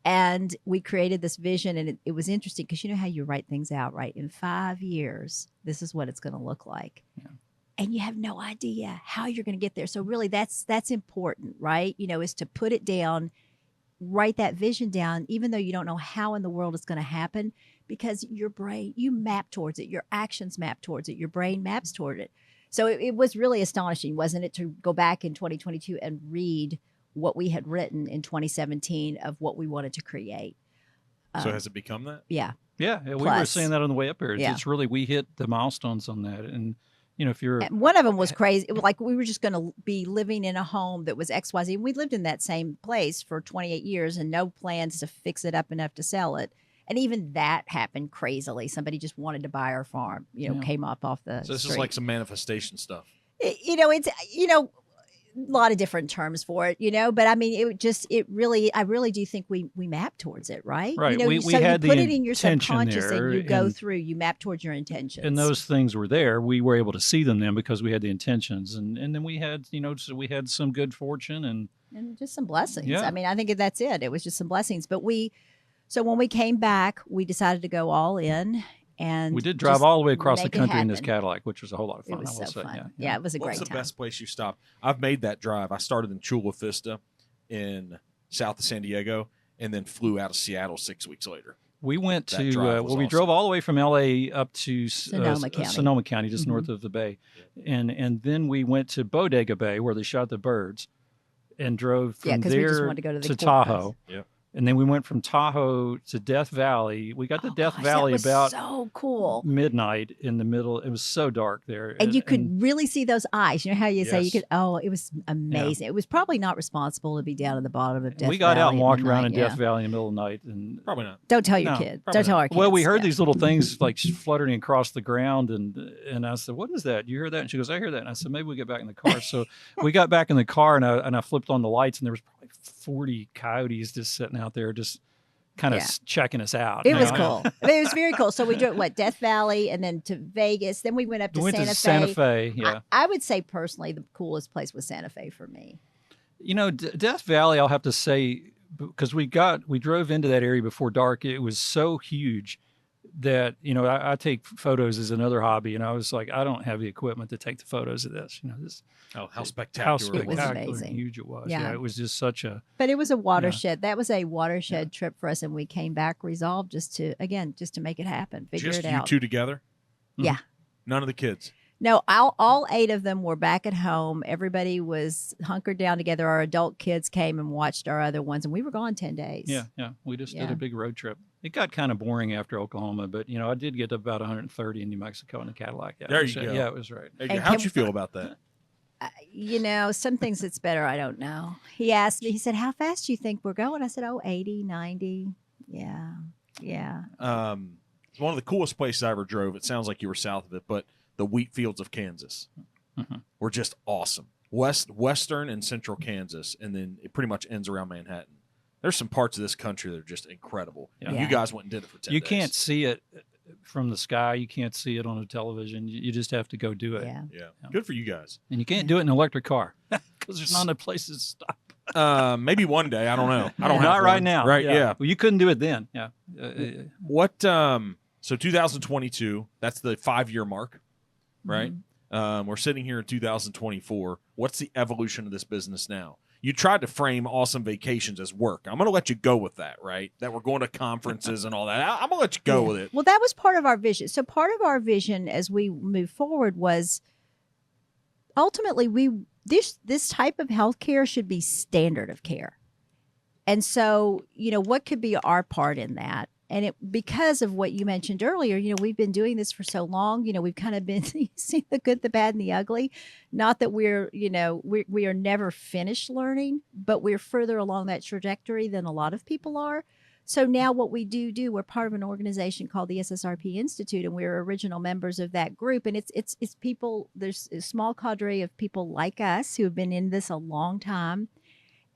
And we created this vision, and it was interesting because you know how you write things out, right? In 5 years, this is what it's going to look like. Yeah. And you have no idea how you're going to get there. So really that's important, right? You know, is to put it down, write that vision down, even though you don't know how in the world it's going to happen, because your brain, you map towards it, your actions map towards it, your brain maps toward it. So it was really astonishing, wasn't it, to go back in 2022 and read what we had written in 2017 of what we wanted to create. So has it become that? Yeah. Yeah, we were saying that on the way up here. It's really, we hit the milestones on that. And, you know, if you're... And one of them was crazy. It was like we were just going to be living in a home that was XYZ. And we lived in that same place for 28 years and no plans to fix it up enough to sell it. And even that happened crazily. Somebody just wanted to buy our farm, came off the So this street. is like some manifestation stuff. It's a lot of different terms for it, but I mean, I really do think we map towards it, right? Right. We had you put the it in your subconscious there, and you go through, you map towards your intentions. And those things were there. We were able to see them then because we had the intentions. And then we had, so we had some good fortune and just some blessings. Yeah. I mean, I think that's it. It was just some blessings. But so when we came back, we decided to go all in. And we did drive all the way across the country in this happen. Cadillac, which was a whole lot of fun. It was I will so say. fun. Yeah, it was a great time. What's the best place you stopped? I've made that drive. I started in Chula Vista in south of San Diego and then flew out of Seattle 6 weeks later. We went That to, drive was we awesome. drove all the way from L.A. up to Sonoma County. Sonoma County, just north of the bay. And then we went to Bodega Bay where they shot the birds and drove from because we just there wanted to go to the Tahoe. Yeah. And then we went from Tahoe to Death Valley. We got to Death Valley that was about so cool. midnight in the middle. It was so dark there. And you could really see those eyes. You know how you say you Yes. could, it was amazing. Yeah. It was probably not responsible to be down at the bottom of Death Valley. We got out and walked around in midnight, Death Valley in the middle of the night. And Probably not. Don't tell your No, kids. probably Don't tell not. our kids. well, we heard Yeah. these little things like fluttering across the ground, and I said, "What is that? You hear that?" And she goes, "I hear that." And I said, "Maybe we get back in the car." So we got back in the car, and I flipped on the lights, and there was probably 40 coyotes just sitting out there, just kind of checking us out. It was cool. I mean, it was very cool. So we drove Death Valley, and then to Vegas. Then we went up to We went Santa to Fe. Santa Fe. Yeah. I would say personally, the coolest place was Santa Fe for me. Death Valley, I'll have to say, because we drove into that area before dark. It was so huge that, I take photos as another hobby, and I was like, I don't have the equipment to take the photos of this. How spectacular it was. spectacular Amazing. and huge it was. Yeah. It was just such a. But it was a watershed. That was a watershed trip for us, and we came back resolved just to make it happen, figure Just it you out. two together? Yeah. None of the kids? No, all 8 of them were back at home. Everybody was hunkered down together. Our adult kids came and watched our other ones, and we were gone 10 days. Yeah. We just did a big road trip. It got kind of boring after Oklahoma, but I did get to about 130 in New Mexico in a Cadillac. Yeah, There you go. Yeah, it was right. There you go. And How'd you feel about that? Some things it's better. I don't know. He asked me, he said, how fast do you think we're going? I said, 80, 90. Yeah. It's one of the coolest places I ever drove. It sounds like you were south of it, but the wheat fields of Kansas were just awesome. Western and central Kansas, and then it pretty much ends around Manhattan. There's some parts of this country that are just incredible. Yeah. You guys went and did it for 10 You days. can't see it from the sky. You can't see it on a television. You just have to go do it. Yeah. Yeah. Good for you guys. And you can't do it in an electric car because there's not enough places to stop. Maybe one day. I don't know. I don't have Not right one. now. Right, yeah. Well, you couldn't do it then. Yeah. What so 2022, that's the 5-year mark, right? We're sitting here in 2024. What's the evolution of this business now? You tried to frame awesome vacations as work. I'm going to let you go with that, right? That we're going to conferences and all that. I'm going to let you go with it. Well, that was part of our vision. So part of our vision as we move forward was ultimately this type of healthcare should be standard of care. And so, what could be our part in that? And because of what you mentioned earlier, we've been doing this for so long, we've kind of been seeing the good, the bad, and the ugly. Not that we are never finished learning, but we're further along that trajectory than a lot of people are. So now what we do, we're part of an organization called the SSRP Institute, and we're original members of that group. And it's people, there's a small cadre of people like us who have been in this a long time.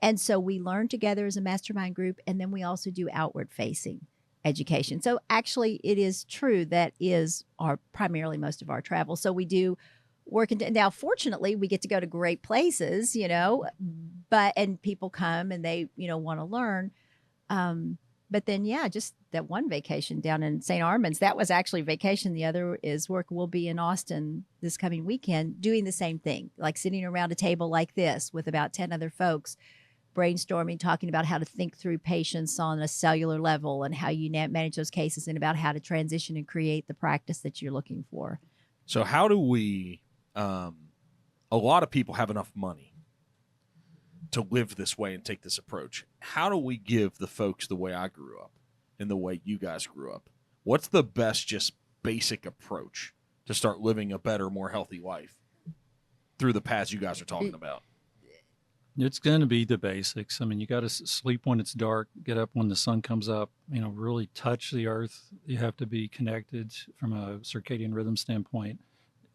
And so we learn together as a mastermind group, and then we also do outward facing education. So actually it is true that is primarily most of our travel. So we do work now fortunately we get to go to great places, and people come and they, want to learn. But then, just that one vacation down in St. Armands, that was actually vacation. The other is work. We'll be in Austin this coming weekend doing the same thing, like sitting around a table like this with about 10 other folks, brainstorming, talking about how to think through patients on a cellular level and how you manage those cases and about how to transition and create the practice that you're looking for. So how do we, a lot of people have enough money to live this way and take this approach. How do we give the folks the way I grew up and the way you guys grew up? What's the best, just basic approach to start living a better, more healthy life through the paths you guys are talking about? It's going to be the basics. I mean, you got to sleep when it's dark, get up when the sun comes up, really touch the earth. You have to be connected from a circadian rhythm standpoint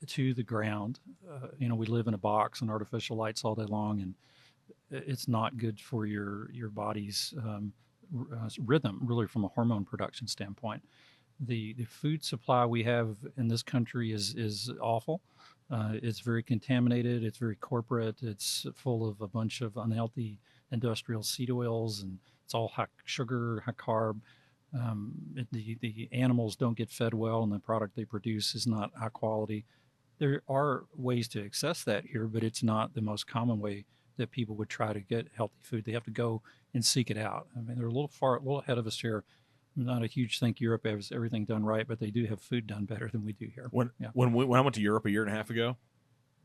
to the ground. We live in a box and artificial lights all day long, and it's not good for your body's rhythm, really, from a hormone production standpoint. The food supply we have in this country is awful. It's very contaminated. It's very corporate. It's full of a bunch of unhealthy industrial seed oils, and it's all high sugar, high carb. The animals don't get fed well, and the product they produce is not high quality. There are ways to access that here, but it's not the most common way that people would try to get healthy food. They have to go and seek it out. I mean, they're a little ahead of us here. I'm not a huge think Europe has everything done right, but they do have food done better than we do here. When I went to Europe a year and a half ago,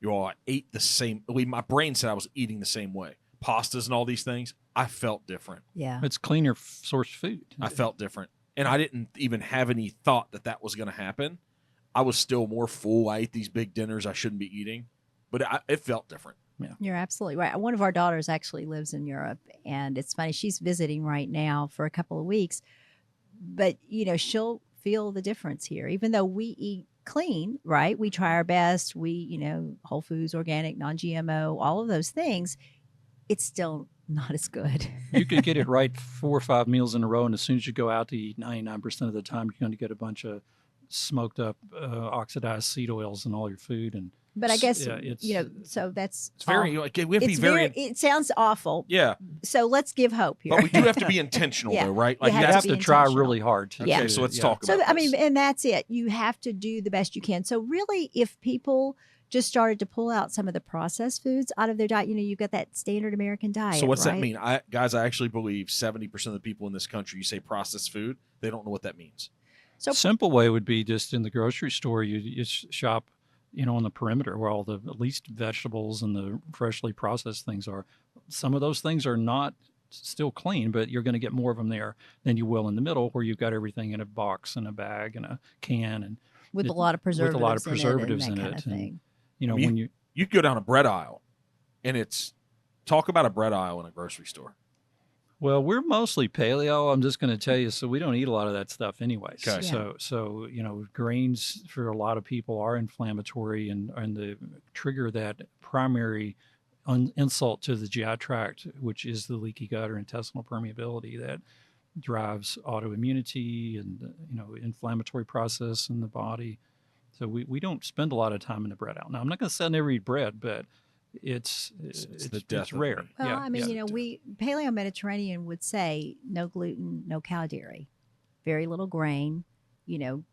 I ate the same. My brain said I was eating the same way. Pastas and all these things, I felt different. Yeah, it's cleaner source food. I felt different, and I didn't even have any thought that was going to happen. I was still more full. I ate these big dinners I shouldn't be eating, but it felt different. Yeah. You're absolutely right. One of our daughters actually lives in Europe, and it's funny. She's visiting right now for a couple of weeks. But, she'll feel the difference here, even though we eat clean, right? We try our best. We, whole foods, organic, non-GMO, all of those things. It's still not as good. You could get it right 4 or 5 meals in a row. And as soon as you go out to eat, 99% of the time, you're going to get a bunch of smoked up, oxidized seed oils in all your food. But I guess, so that's it's very, we have to be very, it sounds awful. Yeah. So let's give hope here. But we do have to be intentional though, right? Like you have to try really hard. Okay, so let's talk about this. And that's it. You have to do the best you can. So really, if people just started to pull out some of the processed foods out of their diet, you got that standard American diet. So what's right? that mean? I actually believe 70% of the people in this country, you say processed food, they don't know what that means. So simple way would be just in the grocery store, you shop, on the perimeter where all the least vegetables and the freshly processed things are. Some of those things are not still clean, but you're going to get more of them there than you will in the middle where you've got everything in a box and a bag and a can and with a lot of preservatives. With a lot of preservatives in it. And, when you go down a bread aisle and talk about a bread aisle in a grocery store. Well, we're mostly paleo. I'm just going to tell you, so we don't eat a lot of that stuff anyway. Okay. So grains for a lot of people are inflammatory and the trigger that primary insult to the GI tract, which is the leaky gut or intestinal permeability that drives autoimmunity and inflammatory process in the body. So we don't spend a lot of time in the bread aisle. Now, I'm not going to say I never eat bread, but it's rare. Well, we Paleo Mediterranean would say no gluten, no cow dairy, very little grain,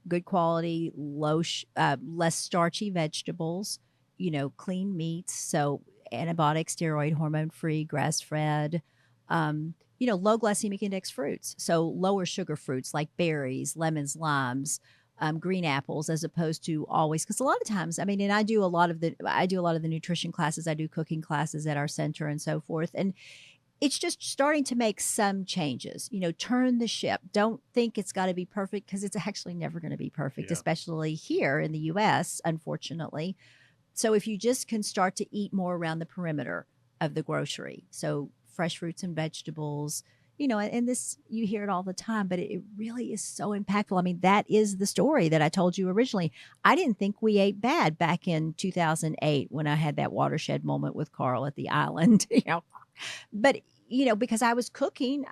good quality, less starchy vegetables, clean meats, so antibiotic, steroid, hormone-free, grass-fed, low glycemic index fruits, so lower sugar fruits like berries, lemons, limes, green apples, as opposed to always, because a lot of times, and I do a lot of the nutrition classes, I do cooking classes at our center and so forth, and it's just starting to make some changes. Turn the ship. Don't think it's got to be perfect, because it's actually never going to be perfect, especially here in the U.S., unfortunately. So if you just can start to eat more around the perimeter of the grocery, so fresh fruits and vegetables, and this, you hear it all the time, but it really is so impactful. That is the story that I told you originally. I didn't think we ate bad back in 2008 when I had that watershed moment with Carl at the island, but, because I was cooking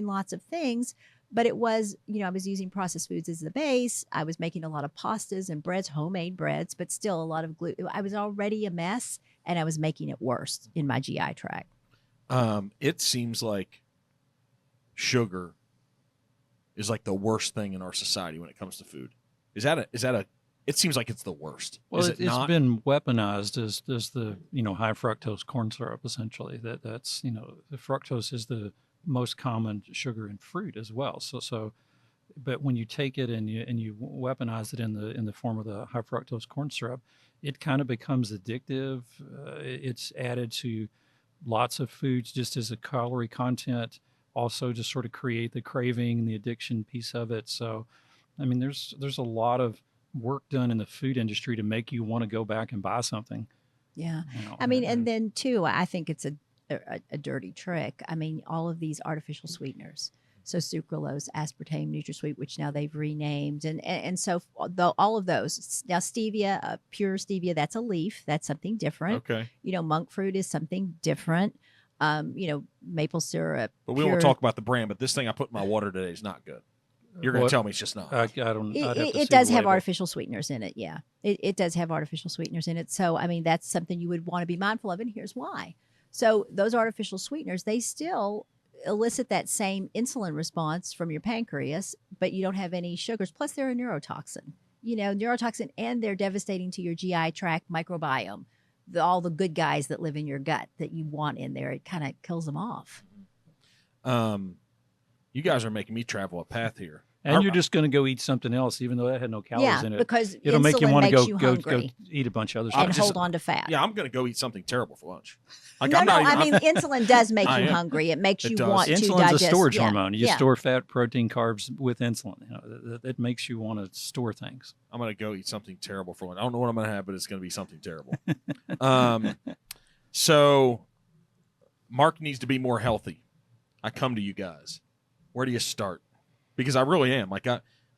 lots of things, but it was, I was using processed foods as the base. I was making a lot of pastas and breads, homemade breads, but still a lot of gluten. I was already a mess, and I was making it worse in my GI tract. It seems like sugar is like the worst thing in our society when it comes to food. Is that a it seems like it's the worst. Well, it's been weaponized as the high fructose corn syrup, essentially. That's the fructose is the most common sugar in fruit as well. So but when you take it and you weaponize it in the form of the high fructose corn syrup, it kind of becomes addictive. It's added to lots of foods just as a calorie content, also to sort of create the craving and the addiction piece of it. So, there's a lot of work done in the food industry to make you want to go back and buy something. Yeah. And then too, I think it's a dirty trick. All of these artificial sweeteners. So sucralose, aspartame, NutraSweet, which now they've renamed. And so all of those. Now stevia, pure stevia, that's a leaf. That's something different. Okay. Monk fruit is something different. Maple syrup. But we won't talk about the brand, but this thing I put in my water today is not good. You're going to tell me it's just not. I don't. It does have artificial sweeteners in it. Yeah, it does have artificial sweeteners in it. So that's something you would want to be mindful of, and here's why. So those artificial sweeteners, they still elicit that same insulin response from your pancreas, but you don't have any sugars. Plus, they're a neurotoxin. And they're devastating to your GI tract microbiome. All the good guys that live in your gut that you want in there, it kind of kills them off. You guys are making me travel a path here. And you're just going to go eat something else, even though that had no calories in it. Because it'll make you want to go eat a bunch of other stuff. And hold on to fat. Yeah, I'm going to go eat something terrible for lunch. Insulin does make you hungry. It makes you want to digest. Insulin's a storage hormone. You store fat, protein, carbs with insulin. It makes you want to store things. I'm going to go eat something terrible for lunch. I don't know what I'm going to have, but it's going to be something terrible. So Mark needs to be more healthy. I come to you guys. Where do you start? Because I really am.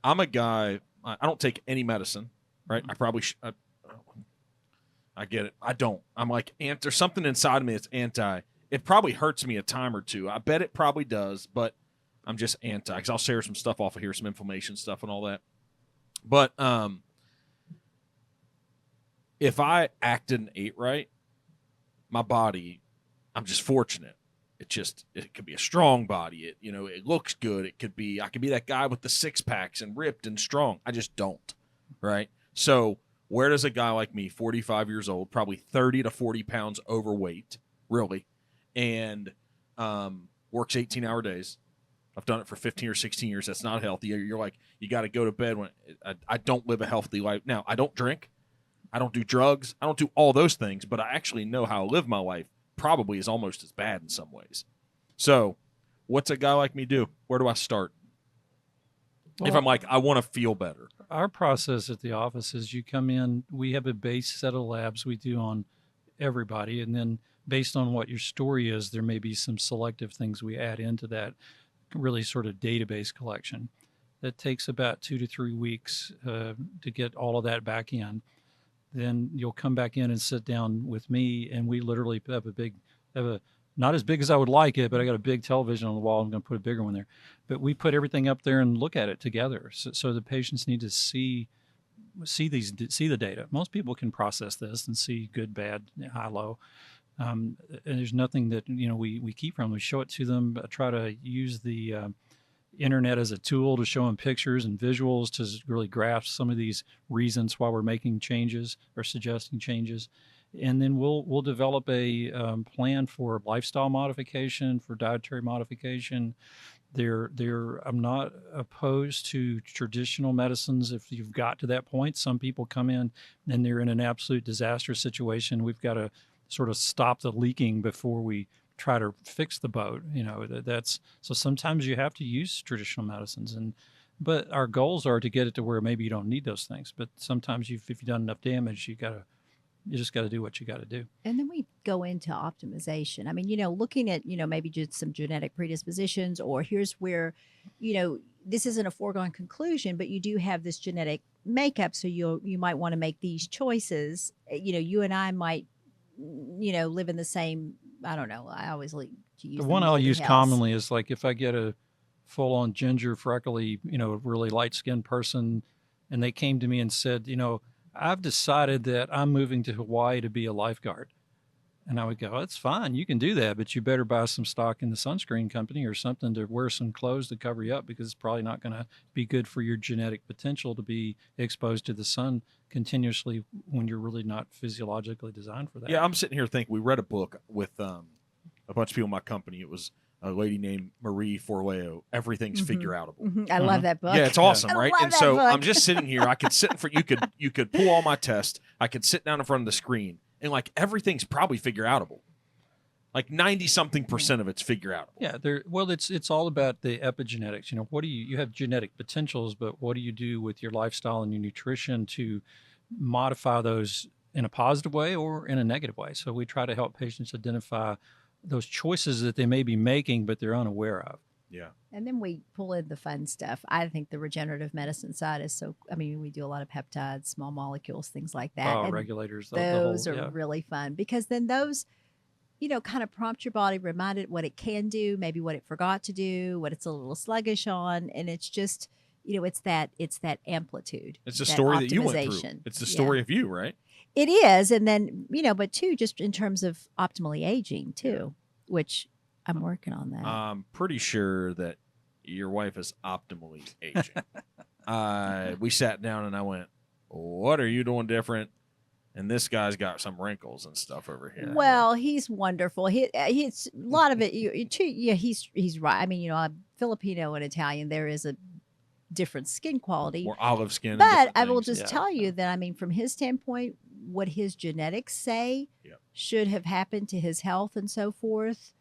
I'm a guy, I don't take any medicine, right? I probably I get it. I don't. I'm like, there's something inside of me that's anti. It probably hurts me a time or two. I bet it probably does, but I'm just anti. Because I'll share some stuff off of here, some inflammation stuff and all that. But if I acted and ate right, my body, I'm just fortunate. It could be a strong body. It looks good. I could be that guy with the 6-packs and ripped and strong. I just don't, right? So where does a guy like me, 45 years old, probably 30 to 40 pounds overweight, really, and works 18-hour days? I've done it for 15 or 16 years. That's not healthy. You're like, you got to go to bed when I don't live a healthy life. Now, I don't drink. I don't do drugs. I don't do all those things, but I actually know how to live my life. Probably is almost as bad in some ways. So what's a guy like me do? Where do I start? Well, if I'm like, I want to feel better. Our process at the office is you come in, we have a base set of labs we do on everybody. And then based on what your story is, there may be some selective things we add into that really sort of database collection. That takes about 2 to 3 weeks to get all of that back in. Then you'll come back in and sit down with me, and we literally have not as big as I would like it, but I got a big television on the wall. I'm going to put a bigger one there. But we put everything up there and look at it together. So the patients need to see the data. Most people can process this and see good, bad, high, low. And there's nothing that we keep from them. We show it to them. Try to use the internet as a tool to show them pictures and visuals to really grasp some of these reasons why we're making changes or suggesting changes. and then we'll develop a plan for lifestyle modification, for dietary modification. I'm not opposed to traditional medicines if you've got to that point. Some people come in and they're in an absolute disaster situation. We've got to sort of stop the leaking before we try to fix the boat. That's so sometimes you have to use traditional medicines, but our goals are to get it to where maybe you don't need those things. But sometimes if you've done enough damage, you just got to do what you got to do. And then we go into optimization. I mean, looking at, maybe just some genetic predispositions, or here's where, this isn't a foregone conclusion, but you do have this genetic makeup. So you might want to make these choices. You and I might, live in the same, I don't know. I always like to use the one I'll use house. commonly is like if I get a full on ginger, freckly, really light skinned person, and they came to me and said, I've decided that I'm moving to Hawaii to be a lifeguard. And I would go, that's fine. You can do that, but you better buy some stock in the sunscreen company or something to wear some clothes to cover you up, because it's probably not going to be good for your genetic potential to be exposed to the sun continuously when you're really not physiologically designed for that. Yeah, I'm sitting here thinking we read a book with a bunch of people in my company. It was a lady named Marie Forleo, Everything's Figure Outable. I love that book. Yeah, it's awesome, I right? love And that so book. I'm just sitting here. I could sit in front. You could pull all my tests. I could sit down in front of the screen, and like everything's probably figure outable. Like 90-something% of it's figure outable. Yeah, it's all about the epigenetics. What do you have genetic potentials, but what do you do with your lifestyle and your nutrition to modify those in a positive way or in a negative way? So we try to help patients identify those choices that they may be making, but they're unaware of. Yeah. And then we pull in the fun stuff. I think the regenerative medicine side is we do a lot of peptides, small molecules, things like that. Oh, and regulators. those are really fun, because then those, kind of prompt your body, remind it what it can do, maybe what it forgot to do, what it's a little sluggish on. And it's just, it's that amplitude. It's the that story that you went through. optimization. It's the story of you, right? It is. And then, but too, just in terms of optimally aging too, which I'm working on that. I'm pretty sure that your wife is optimally aging. We sat down and I went, what are you doing different? And this guy's got some wrinkles and stuff over here. Well, he's wonderful. He's a lot of it. He's right. I mean, Filipino and Italian, there is a different skin quality, more olive skin. But I will just tell you that, from his standpoint, what his genetics say should have happened to his health and so forth.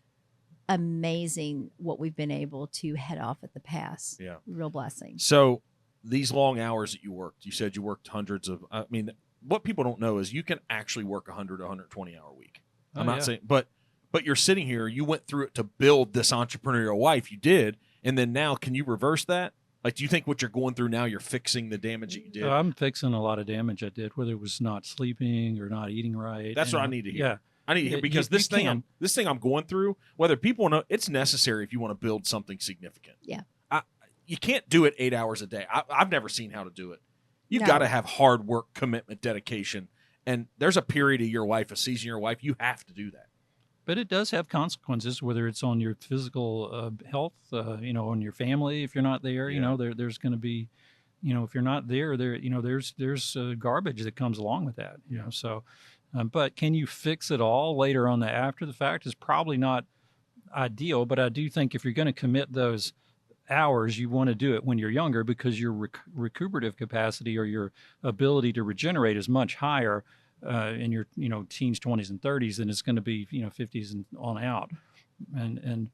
Amazing what we've been able to head off at the pass. Yeah. Real blessing. So these long hours that you worked, you said you worked hundreds of, what people don't know is you can actually work 100 to 120 hour week. I'm not saying, but you're sitting here, you went through it to build this entrepreneurial life. You did. And then now, can you reverse that? Like, do you think what you're going through now, you're fixing the damage that you did? I'm fixing a lot of damage I did, whether it was not sleeping or not eating right. That's what I need to hear. Yeah. I need to hear, because this thing I'm going through, whether people know, it's necessary if you want to build something significant. Yeah. You can't do it 8 hours a day. I've never seen how to do it. You've got to have hard work, commitment, dedication. And there's a period of your life, a season of your life, you have to do that. But it does have consequences, whether it's on your physical health, on your family. If you're not there, there's going to be, if you're not there, there's garbage that comes along with that. So, but can you fix it all later on after the fact is probably not ideal. But I do think if you're going to commit those hours, you want to do it when you're younger, because your recuperative capacity or your ability to regenerate is much higher in your teens, 20s, and 30s than it's going to be 50s and on out.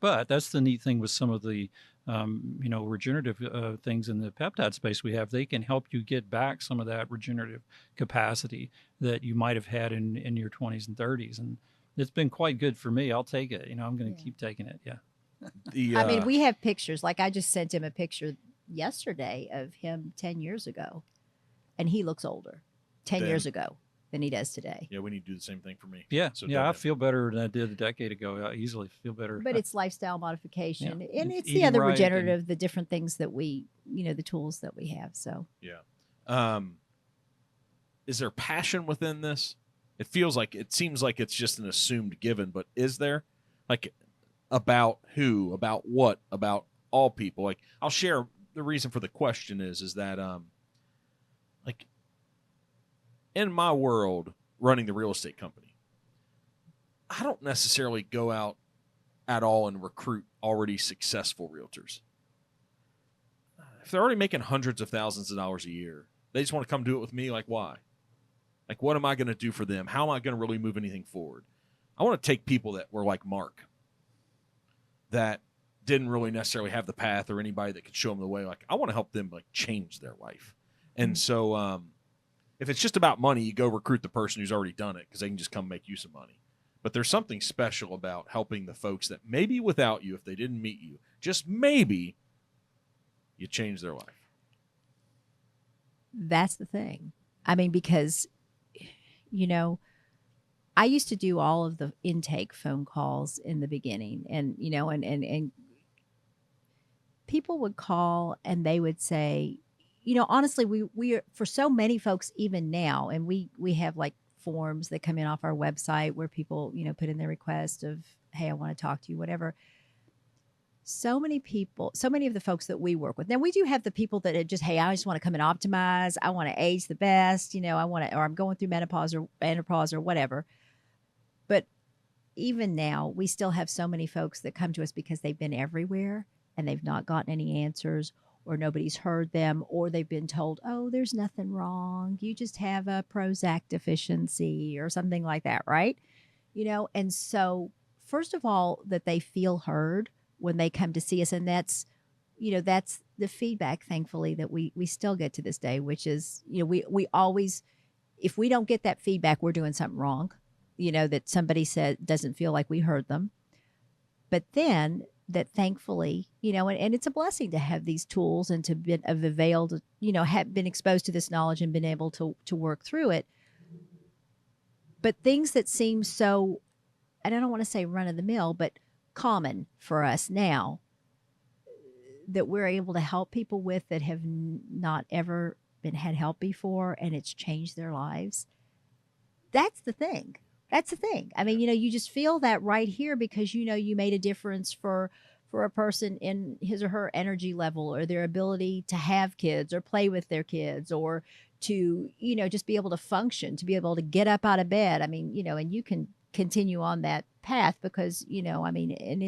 But that's the neat thing with some of the regenerative things in the peptide space we have. They can help you get back some of that regenerative capacity that you might have had in your 20s and 30s, and it's been quite good for me. I'll take it. I'm going to keep taking it. Yeah. We have pictures. Like, I just sent him a picture yesterday of him 10 years ago, and he looks older 10 years ago than he does today. Yeah, we need to do the same thing for me. Yeah, so I feel better than I did a decade ago. I easily feel better. But it's lifestyle modification, and it's eating the other right regenerative, the different things that we, the tools that we have. So yeah. Is there passion within this? It seems like it's just an assumed given, but is there? Like, about who, about what, about all people? Like, I'll share the reason for the question is that like, in my world, running the real estate company, I don't necessarily go out at all and recruit already successful realtors. If they're already making hundreds of thousands of dollars a year, they just want to come do it with me. Like, why? Like, what am I going to do for them? How am I going to really move anything forward? I want to take people that were like Mark, that didn't really necessarily have the path or anybody that could show them the way. Like, I want to help them like change their life. And so if it's just about money, you go recruit the person who's already done it because they can just come make you some money. But there's something special about helping the folks that maybe without you, if they didn't meet you, just maybe you change their life. That's the thing. I mean, because, you know, I used to do all of the intake phone calls in the beginning, and, you know, and people would call and they would say, you know, honestly, we are, for so many folks, even now, and we have like forms that come in off our website where people, you know, put in their request of, hey, I want to talk to you, whatever. So many people, so many of the folks that we work with. Now, we do have the people that are just, hey, I just want to come and optimize. I want to age the best, you know, I want to, or I'm going through menopause or whatever. But even now, we still have so many folks that come to us because they've been everywhere and they've not gotten any answers, or nobody's heard them, or they've been told, oh, there's nothing wrong. You just have a Prozac deficiency or something like that, right? You know, and so first of all, that they feel heard when they come to see us. And that's, you know, that's the feedback, thankfully, that we still get to this day, which is, you know, we always, if we don't get that feedback, we're doing something wrong, you know, that somebody said doesn't feel like we heard them. But then that thankfully, you know, and it's a blessing to have these tools and to have availed, you know, have been exposed to this knowledge and been able to work through it. But things that seem so, and I don't want to say run of the mill, but common for us now, that we're able to help people with that have not ever had help before, and it's changed their lives. That's the thing. That's the thing. I mean, you know, you just feel that right here because, you know, you made a difference for a person in his or her energy level, or their ability to have kids or play with their kids, or to, you know, just be able to function, to be able to get up out of bed. I mean, you know, and you can continue on that path because, you know, I mean, and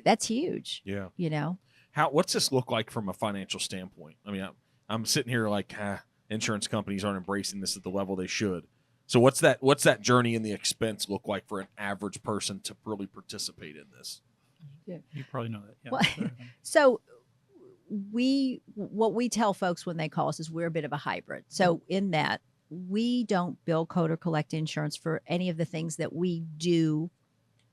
that's huge. Yeah. You know, What's this look like from a financial standpoint? I mean, I'm sitting here like, insurance companies aren't embracing this at the level they should. So what's that journey and the expense look like for an average person to really participate in this? You probably know that. Yeah. Well, so what we tell folks when they call us is we're a bit of a hybrid. So in that, we don't bill, code, or collect insurance for any of the things that we do,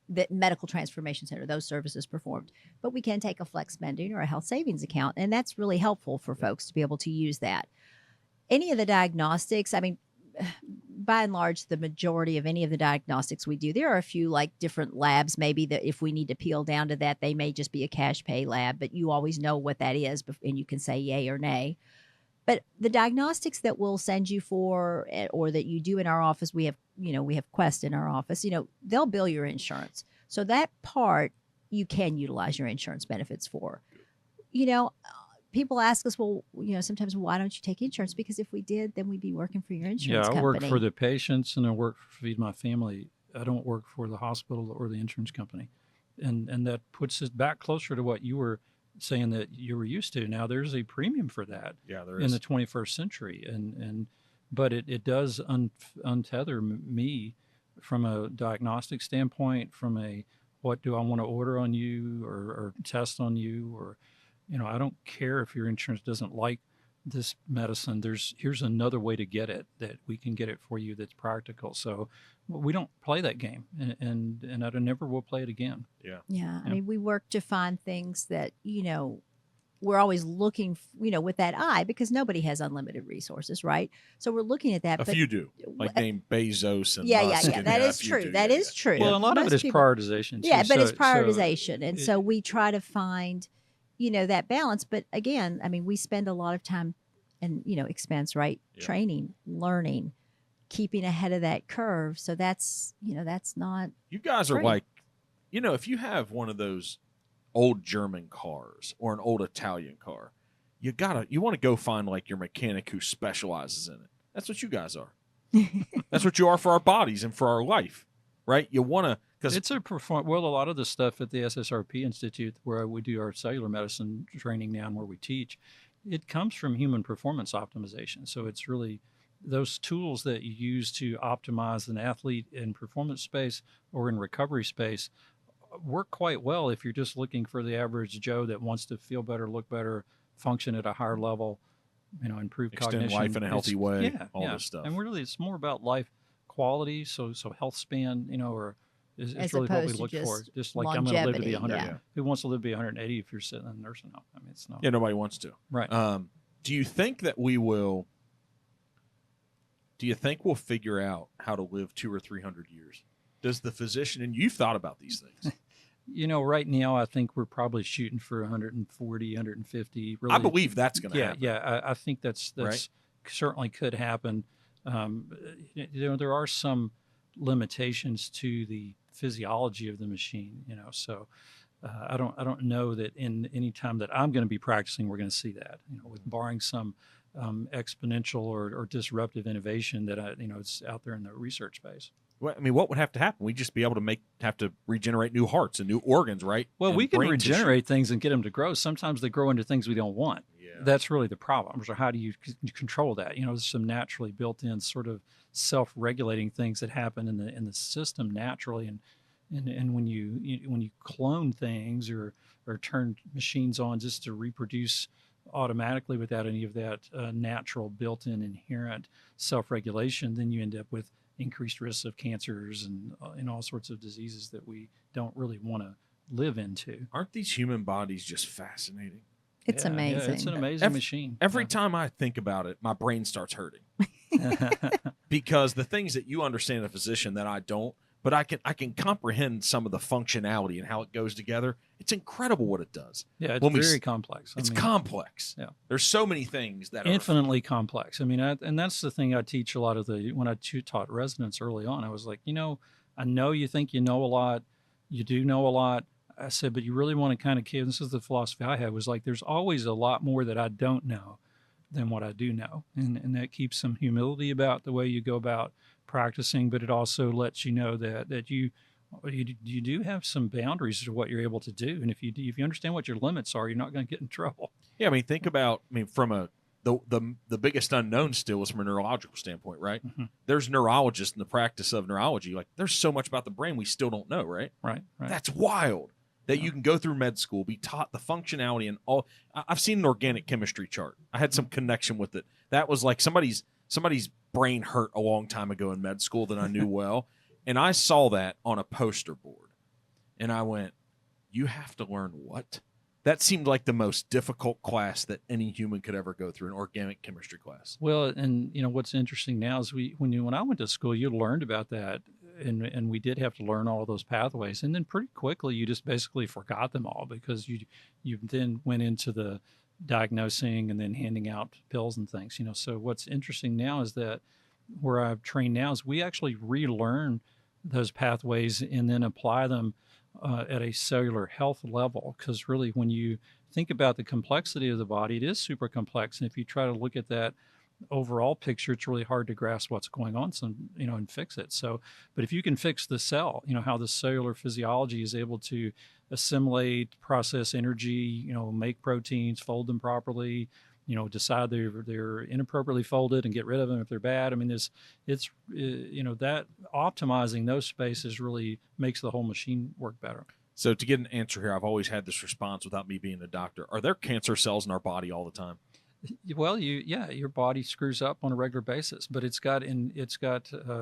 that Medical Transformation Center, those services performed. But we can take a flex spending or a health savings account, and that's really helpful for folks to be able to use that. Any of the diagnostics, I mean, by and large, the majority of any of the diagnostics we do, there are a few like different labs, maybe that if we need to peel down to that, they may just be a cash pay lab, but you always know what that is and you can say yay or nay. But the diagnostics that we'll send you for, or that you do in our office, we have Quest in our office, you know, they'll bill your insurance. So that part you can utilize your insurance benefits for. You know, people ask us, well, you know, sometimes, why don't you take insurance? Because if we did, then we'd be working for your insurance company. Yeah, I work for the patients and I work for Feed My Family. I don't work for the hospital or the insurance company. And that puts us back closer to what you were saying that you were used to. Now there's a premium for that. Yeah, there in is. the 21st century. But it does untether me from a diagnostic standpoint, from a what do I want to order on you or test on you, or, you know, I don't care if your insurance doesn't like this medicine. Here's another way to get it, that we can get it for you that's practical. So we don't play that game, and I never will play it again. Yeah. I mean, we work to find things that, you know, we're always looking, you know, with that eye, because nobody has unlimited resources, right? So we're looking at that. A few do, like named Bezos and yeah, Musk. Yeah. That is true. That is true. Well, a lot of it is prioritization. Yeah, but it's prioritization. And so we try to find, you know, that balance. But again, I mean, we spend a lot of time and, you know, expense, right? Yeah. Training, learning, keeping ahead of that curve. So that's, you know, that's not. You guys are free. like, you know, if you have one of those old German cars or an old Italian car, you want to go find like your mechanic who specializes in it. That's what you guys are. That's what you are for our bodies and for our life. right? You want to, because It's a well, a lot of the stuff at the SSRP Institute where we do our cellular medicine training now and where we teach, it comes from human performance optimization. So it's really those tools that you use to optimize an athlete in performance space or in recovery space work quite well if you're just looking for the average Joe that wants to feel better, look better, function at a higher level, improve extend cognition. life in a healthy way, Yeah, all this stuff. And really, it's more about life quality. So health span, or is As really what we opposed to look for. just Just like I'm going to live to be longevity, 100. yeah. Who wants to live to be 180 if you're sitting in a nursing home? I mean, it's not. Yeah, nobody wants to. Right. Do you think that we will? Do you think we'll figure out how to live 200 or 300 years? Does the physician, and you've thought about these things? Right now, I think we're probably shooting for 140, 150. Really, I believe that's going to happen. Yeah. I think that's Right? certainly could happen. There are some limitations to the physiology of the machine. So I don't know that in any time that I'm going to be practicing, we're going to see that. With barring some exponential or disruptive innovation that it's out there in the research space. Well, I mean, what would have to happen? We'd just be able to have to regenerate new hearts and new organs, right? Well, And we can brain regenerate things and get them to grow. Sometimes they grow into things we don't want. tissue. Yeah. That's really the problem. So how do you control that? There's some naturally built-in sort of self-regulating things that happen in the system naturally, and when you clone things or turn machines on just to reproduce automatically without any of that natural built-in inherent self-regulation, then you end up with increased risks of cancers and all sorts of diseases that we don't really want to live into. Aren't these human bodies just fascinating? It's Yeah, amazing. it's an amazing machine. Every time I think about it, my brain starts hurting because the things that you understand as a physician that I don't, but I can comprehend some of the functionality and how it goes together. It's incredible what it does. Yeah, it's When we very s- complex. It's complex. Yeah. There's so many things that are infinitely complex. And that's the thing I teach a lot of when I taught residents early on. I was like, I know you think you know a lot, you do know a lot. I said, but you really want to kind of this is the philosophy I had, was like, there's always a lot more that I don't know than what I do know. And that keeps some humility about the way you go about practicing, but it also lets you know that you do have some boundaries to what you're able to do. And if you understand what your limits are, you're not going to get in trouble. Yeah, I mean, think about, from the biggest unknown still is from a neurological standpoint, right? Mm-hmm. There's neurologists in the practice of neurology. Like, there's so much about the brain we still don't know, right? Right. That's wild that you can go through med school, be taught the functionality and all. I've seen an organic chemistry chart. I had some connection with it. That was like somebody's brain hurt a long time ago in med school that I knew well. And I saw that on a poster board. And I went, you have to learn what? That seemed like the most difficult class that any human could ever go through, an organic chemistry class. Well, and what's interesting now is when I went to school, you learned about that, and we did have to learn all of those pathways, and then pretty quickly you just basically forgot them all because you then went into the diagnosing and then handing out pills and things. So what's interesting now is that where I've trained now is we actually relearn those pathways and then apply them at a cellular health level, because really when you think about the complexity of the body, it is super complex, and if you try to look at that overall picture, it's really hard to grasp what's going on, and fix it. So, but if you can fix the cell, how the cellular physiology is able to assimilate, process energy, make proteins, fold them properly, decide they're inappropriately folded and get rid of them if they're bad. I mean, that optimizing those spaces really makes the whole machine work better. So to get an answer here, I've always had this response without me being a doctor. Are there cancer cells in our body all the time? Well, your body screws up on a regular basis, but it's got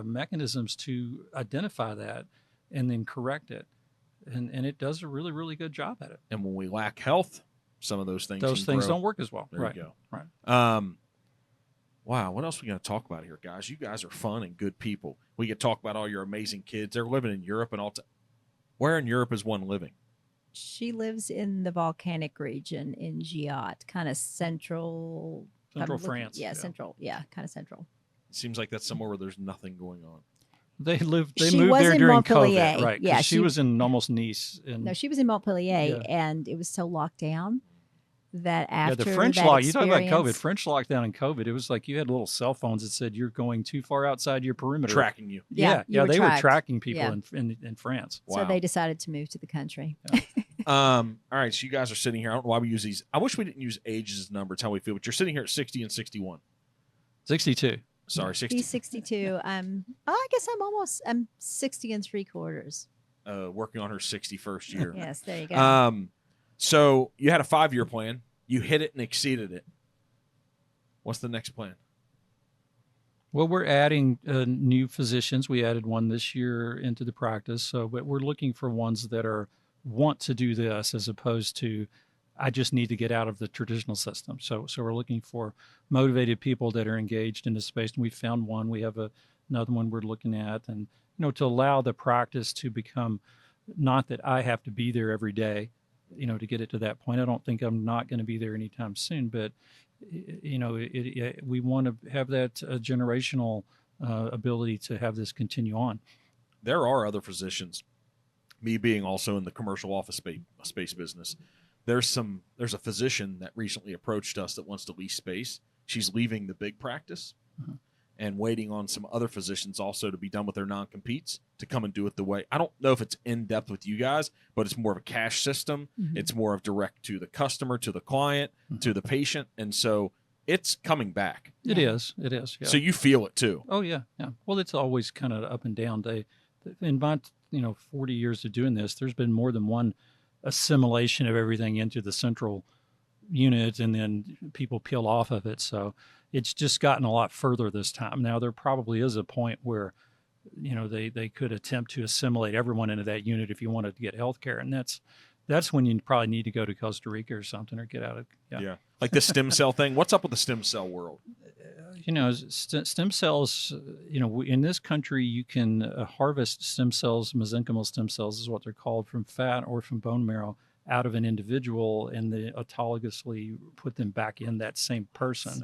mechanisms to identify that and then correct it, and it does a really, really good job at it. And when we lack health, some of those things don't work as well. There Right. you go. Right. Wow, what else are we going to talk about here, guys? You guys are fun and good people. We could talk about all your amazing kids. They're living in Europe and all. Where in Europe is one living? She lives in the volcanic region in Giot, kind of central. France. Yeah, central. Yeah, kind of central. It seems like that's somewhere where there's nothing going on. They She moved was there in during Montpellier. COVID, right? 'Cause Yeah, she was in almost Nice. No, she was in Montpellier, Yeah. and it was so locked down. that Yeah, after the French that lock. You talk about COVID. experience- French lockdown and COVID. It was like you had little cell phones that said you're going too far outside your perimeter. Tracking you. Yeah, you were they tracked. were tracking people Yeah. in France. So Wow. they decided to move to the country. All right, so you guys are sitting here. I don't know why we use these. I wish we didn't use ages as number. It's how we feel. But you're sitting here at 60 and 61. 62. Sorry, 60. He's 62. I guess I'm 60 and 3/4. Working on her 61st year. Yes, there you go. So you had a 5-year plan. You hit it and exceeded it. What's the next plan? Well, we're adding new physicians. We added one this year into the practice. So, but we're looking for ones that want to do this as opposed to, I just need to get out of the traditional system. So we're looking for motivated people that are engaged in this space. And we found one. We have another one we're looking at, and to allow the practice to become, not that I have to be there every day, to get it to that point. I don't think I'm not going to be there anytime soon, but we want to have that generational ability to have this continue on. There are other physicians, me being also in the commercial office space business. There's a physician that recently approached us that wants to lease space. She's leaving the big practice and waiting on some other physicians also to be done with their non-competes to come and do it the way. I don't know if it's in depth with you guys, but it's more of a cash system. Mhm. It's more of direct to the customer, to the client, to the patient. And so it's coming back. It is. Yeah. So you feel it too. Oh yeah. Well, it's always kind of up and down. In my 40 years of doing this, there's been more than one assimilation of everything into the central unit, and then people peel off of it. So it's just gotten a lot further this time. Now there probably is a point where they could attempt to assimilate everyone into that unit if you wanted to get health care, and that's when you probably need to go to Costa Rica or something, or get out of Like the stem cell thing. What's up with the stem cell world? Stem cells, in this country, you can harvest stem cells, mesenchymal stem cells is what they're called, from fat or from bone marrow out of an individual, and they autologously put them back in that same person.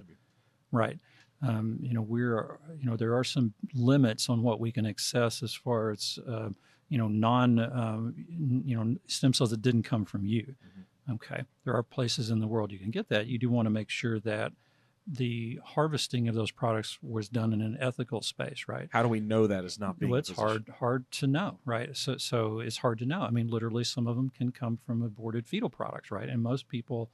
Right. There are some limits on what we can access as far as, stem cells that didn't come from you. Mm-hmm. Okay. There are places in the world you can get that. You do want to make sure that the harvesting of those products was done in an ethical space, right? How do we know that is not being? Well, it's hard to know, right? So it's hard to know. I mean, literally, some of them can come from aborted fetal products, right? And most people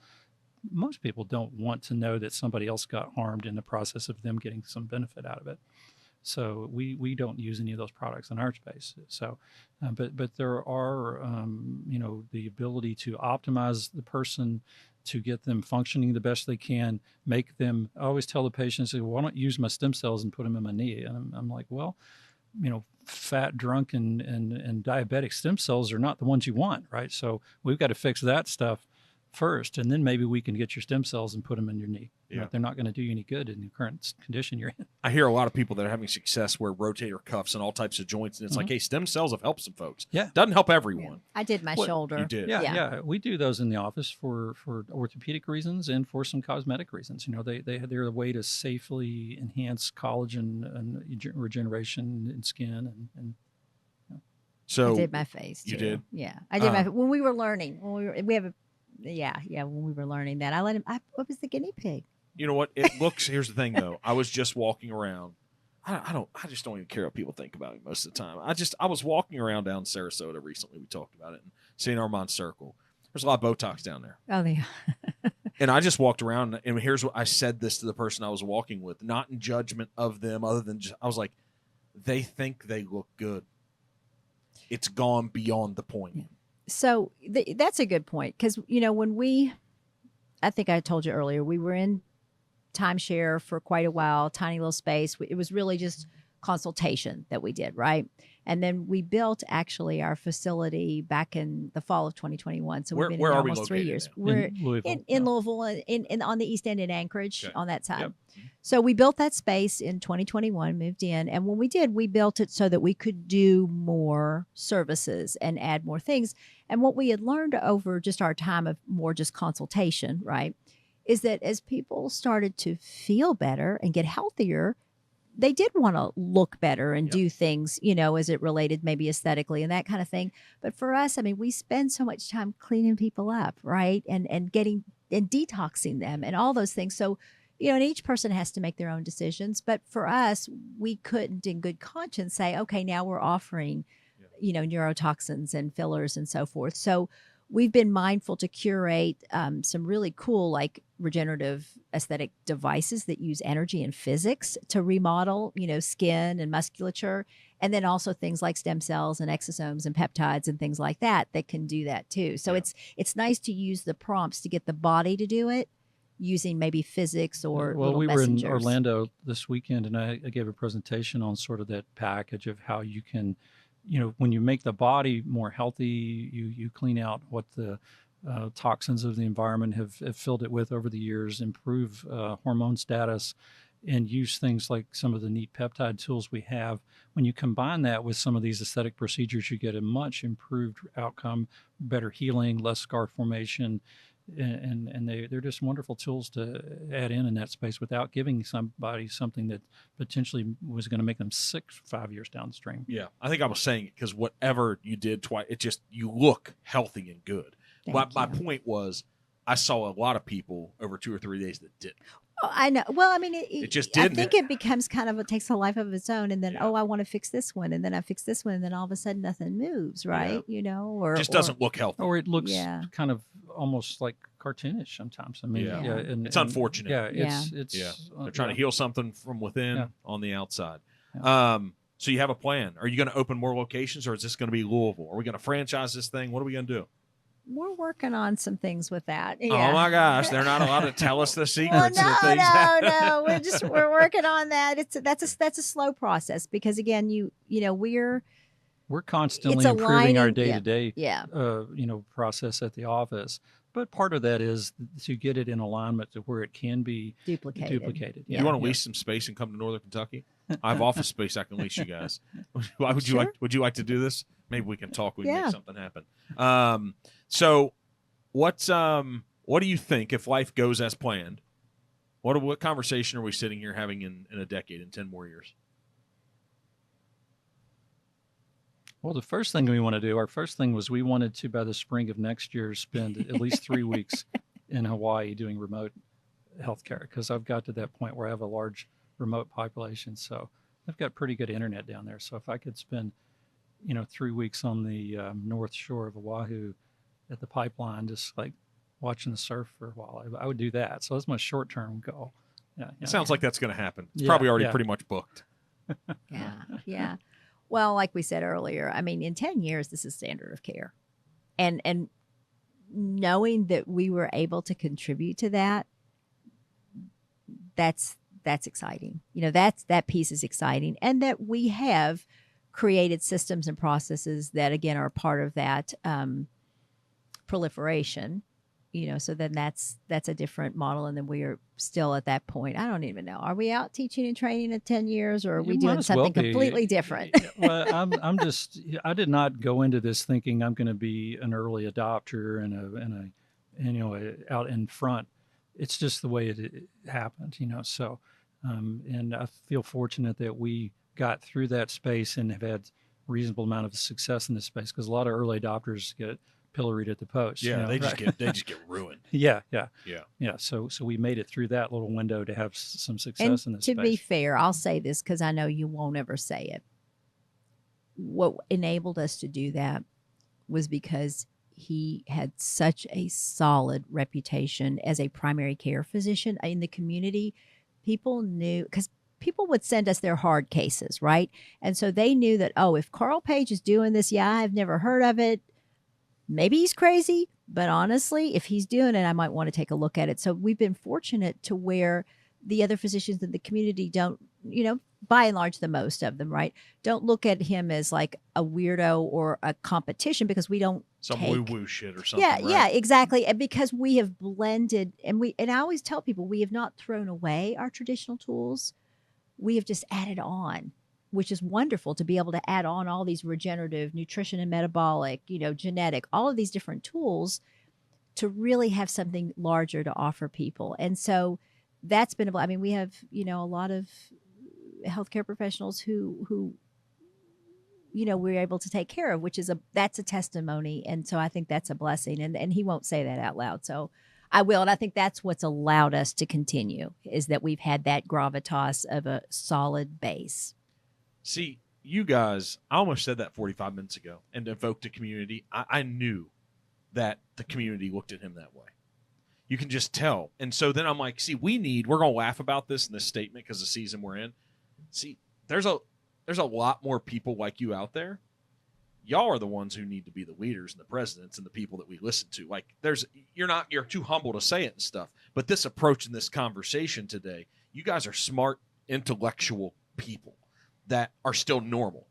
don't want to know that somebody else got harmed in the process of them getting some benefit out of it. So we don't use any of those products in our space. So, but there are, the ability to optimize the person, to get them functioning the best they can, make them. I always tell the patients, why don't you use my stem cells and put them in my knee? And I'm like, well, fat, drunk, and diabetic stem cells are not the ones you want, right? So we've got to fix that stuff first, and then maybe we can get your stem cells and put them in your knee. Yeah. They're not going to do you any good in the current condition you're in. I hear a lot of people that are having success wear rotator cuffs and all types of joints, and it's like, hey, stem cells have helped some folks. Yeah. Doesn't help everyone. I did my shoulder. You did. Yeah. We do those in the office for orthopedic reasons and for some cosmetic reasons. They're a way to safely enhance collagen and regeneration in skin and So I did my face too. You did? Yeah. I did when we were learning. When we were learning that, I was the guinea pig. You know what? Here's the thing though. I was just walking around. I just don't even care what people think about me most of the time. I was walking around down Sarasota recently. We talked about it in St. Armand Circle. There's a lot of Botox down there. Oh, yeah. And I just walked around, and here's what I said this to the person I was walking with, not in judgment of them, other than I was like, they think they look good. It's gone beyond the point. Yeah. So that's a good point, because I think I told you earlier, we were in timeshare for quite a while, tiny little space. It was really just consultation that we did, right? And then we built actually our facility back in the fall of 2021. So we've been in where are we almost 3 years. now? We're in Louisville. in Louisville, in on the east end in Anchorage, Okay. on that side. Yep. So we built that space in 2021, moved in, and when we did, we built it so that we could do more services and add more things. And what we had learned over just our time of more just consultation, right, is that as people started to feel better and get healthier, they did want to look better and do things, as it related maybe aesthetically and that kind of thing. But for us, I mean, we spend so much time cleaning people up, right? And getting and detoxing them and all those things. So, and each person has to make their own decisions. But for us, we couldn't in good conscience say, okay, now we're offering, neurotoxins and fillers and so forth. So we've been mindful to curate some really cool, like regenerative aesthetic devices that use energy and physics to remodel, skin and musculature. And then also things like stem cells and exosomes and peptides and things like that can do that too. So it's nice to use the prompts to get the body to do it using maybe physics or well, little we messengers. were in Orlando this weekend, and I gave a presentation on sort of that package of how you can, when you make the body more healthy, you clean out what the toxins of the environment have filled it with over the years, improve hormone status, and use things like some of the neat peptide tools we have. When you combine that with some of these aesthetic procedures, you get a much improved outcome, better healing, less scar formation, and they're just wonderful tools to add in that space without giving somebody something that potentially was going to make them sick 5 years downstream. Yeah, I think I was saying it because whatever you did twice, you look healthy and good. But my point was, I saw a lot of people over 2 or 3 days that didn't. Oh, I know. Well, I mean, it just didn't. I think it becomes kind of, it takes a life of its own. And then, Yeah. I want to fix this one. And then I fix this one. And then all of a sudden nothing moves, right? Or just doesn't look healthy. Or it looks kind of almost like cartoonish sometimes. I mean, Yeah. It's unfortunate. It's They're trying to heal something from within on the outside. Yeah. So you have a plan. Are you going to open more locations, or is this going to be Louisville? Are we going to franchise this thing? What are we going to do? We're working on some things with that. Yeah. Oh my gosh, they're not allowed to tell us the secrets of things. No. We're working on that. That's a slow process because again, we're constantly improving our day-to-day process at the office. But part of that is to get it in alignment to where it can be duplicated. You want to lease some space and come to Northern Kentucky? I have office space I can lease you guys. Why would you would you like to do this? Maybe we can talk. We can make something happen. So what do you think if life goes as planned? What conversation are we sitting here having in a decade, in 10 more years? Well, the first thing we want to do, our first thing was we wanted to, by the spring of next year, spend at least 3 weeks in Hawaii doing remote healthcare, because I've got to that point where I have a large remote population. So I've got pretty good internet down there. So if I could spend, 3 weeks on the north shore of Oahu at the pipeline, just like watching the surf for a while, I would do that. So that's my short-term goal. Yeah, It sounds like that's going to happen. It's probably already pretty much booked. Yeah. Well, like we said earlier, I mean, in 10 years, this is standard of care. And knowing that we were able to contribute to that, that's exciting. That piece is exciting. And that we have created systems and processes that, again, are part of that proliferation. So then that's a different model. And then we are still at that point. I don't even know. Are we out teaching and training in 10 years, or are we doing something completely different? Well, I did not go into this thinking I'm going to be an early adopter and out in front. It's just the way it happened, so, and I feel fortunate that we got through that space and have had reasonable amount of success in this space, because a lot of early adopters get pilloried at the post. Yeah, they just get ruined. Yeah. So we made it through that little window to have some success in this space. To be fair, I'll say this because I know you won't ever say it. What enabled us to do that was because he had such a solid reputation as a primary care physician in the community. People knew, because people would send us their hard cases, right? And so they knew that, if Carl Paige is doing this, I've never heard of it. Maybe he's crazy, but honestly, if he's doing it, I might want to take a look at it. So we've been fortunate to where the other physicians in the community don't, by and large, the most of them, right, don't look at him as like a weirdo or a competition, because we don't some woo-woo shit or something. Yeah, exactly. And because we have blended, and I always tell people, we have not thrown away our traditional tools. We have just added on, which is wonderful to be able to add on all these regenerative, nutrition and metabolic, genetic, all of these different tools to really have something larger to offer people. And so that's been, we have, a lot of healthcare professionals who we're able to take care of, which is that's a testimony. And so I think that's a blessing. And he won't say that out loud. So I will. And I think that's what's allowed us to continue, is that we've had that gravitas of a solid base. See, you guys, I almost said that 45 minutes ago and evoked a community. I knew that the community looked at him that way. You can just tell. And so then I'm like, see, we're going to laugh about this in this statement because the season we're in. See, there's a lot more people like you out there. Y'all are the ones who need to be the leaders and the presidents and the people that we listen to. Like, you're too humble to say it and stuff. But this approach in this conversation today, you guys are smart, intellectual people that are still normal.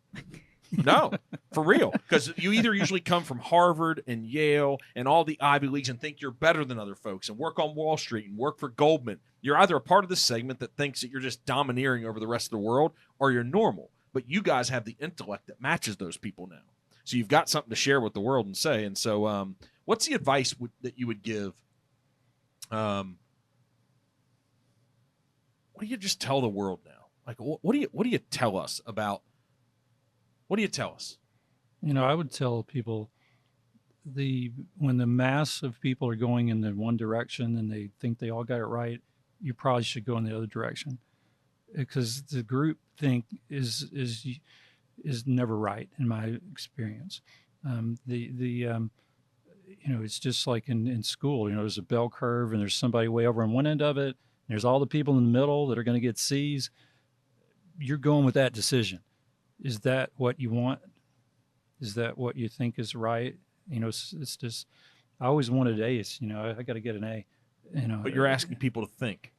No, for real. Because you either usually come from Harvard and Yale and all the Ivy Leagues and think you're better than other folks and work on Wall Street and work for Goldman. You're either a part of this segment that thinks that you're just domineering over the rest of the world, or you're normal. But you guys have the intellect that matches those people now. So you've got something to share with the world and say. And so what's the advice that you would give? What do you just tell the world now? Like, what do you tell us about? What do you tell us? I would tell people when the mass of people are going in the one direction and they think they all got it right, you probably should go in the other direction, because the group think is never right in my experience. It's just like in school. There's a bell curve and there's somebody way over on one end of it. And there's all the people in the middle that are going to get C's. You're going with that decision. Is that what you want? Is that what you think is right? It's just, I always wanted A's. I got to get an A. But you're asking people to think.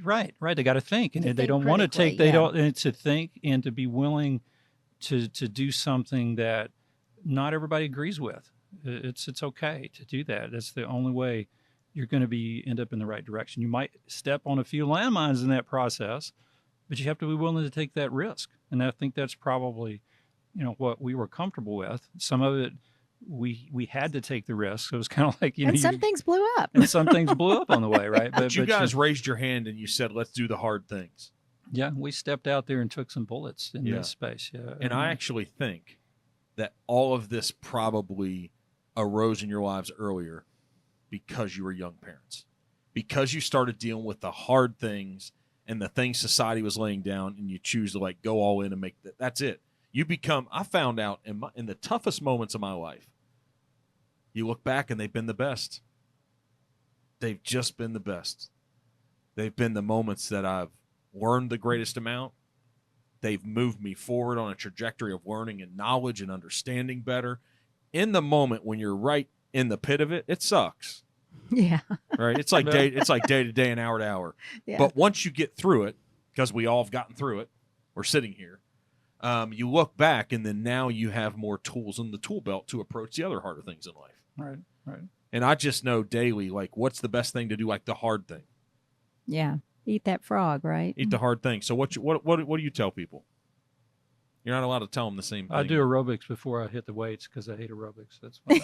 Right. They got to think, and they don't want to take. To think and to be willing to do something that not everybody agrees with. It's okay to do that. That's the only way you're going to end up in the right direction. You might step on a few landmines in that process, but you have to be willing to take that risk. And I think that's probably, what we were comfortable with. Some of it, we had to take the risk. So it was kind of like, and some things blew up. And some things blew up on the way, right? But you guys raised your hand and you said, let's do the hard things. Yeah, we stepped out there and took some bullets in this space. Yeah. And I actually think that all of this probably arose in your lives earlier because you were young parents, because you started dealing with the hard things and the things society was laying down, and you choose to go all in and make that. That's it. I found out in the toughest moments of my life, you look back and they've been the best. They've just been the best. They've been the moments that I've learned the greatest amount. They've moved me forward on a trajectory of learning and knowledge and understanding better. In the moment when you're right in the pit of it, it sucks. Yeah. Right. It's like day to day and hour to hour. Yeah. But once you get through it, because we all have gotten through it, we're sitting here. You look back, and then now you have more tools in the tool belt to approach the other harder things in life. Right. And I just know daily, what's the best thing to do, the hard thing. Yeah. Eat that frog, right? Eat the hard thing. So what do you tell people? You're not allowed to tell them the same thing. I do aerobics before I hit the weights because I hate aerobics. That's fine.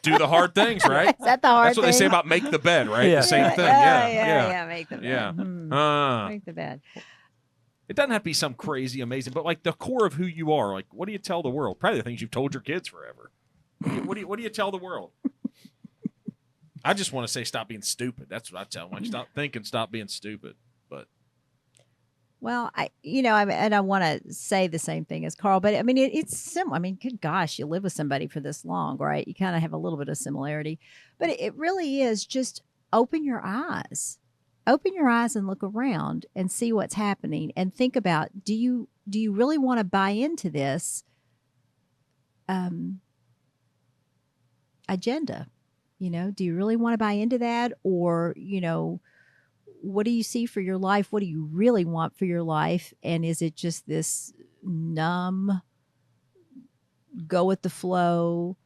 do the hard things, right? Is that the hard thing? That's what they say about make the bed, right? Yeah. The same thing. Yeah, make the bed. Yeah. Make the bed. It doesn't have to be some crazy, amazing, but the core of who you are. What do you tell the world? Probably the things you've told your kids forever. What do you tell the world? I just want to say stop being stupid. That's what I tell them. Stop thinking, stop being stupid. But well, I want to say the same thing as Carl, but it's similar. Good gosh, you live with somebody for this long, right? You kind of have a little bit of similarity, but it really is just open your eyes and look around and see what's happening and think about, do you really want to buy into this agenda? Do you really want to buy into that? Or, what do you see for your life? What do you really want for your life? And is it just this numb, go with the flow,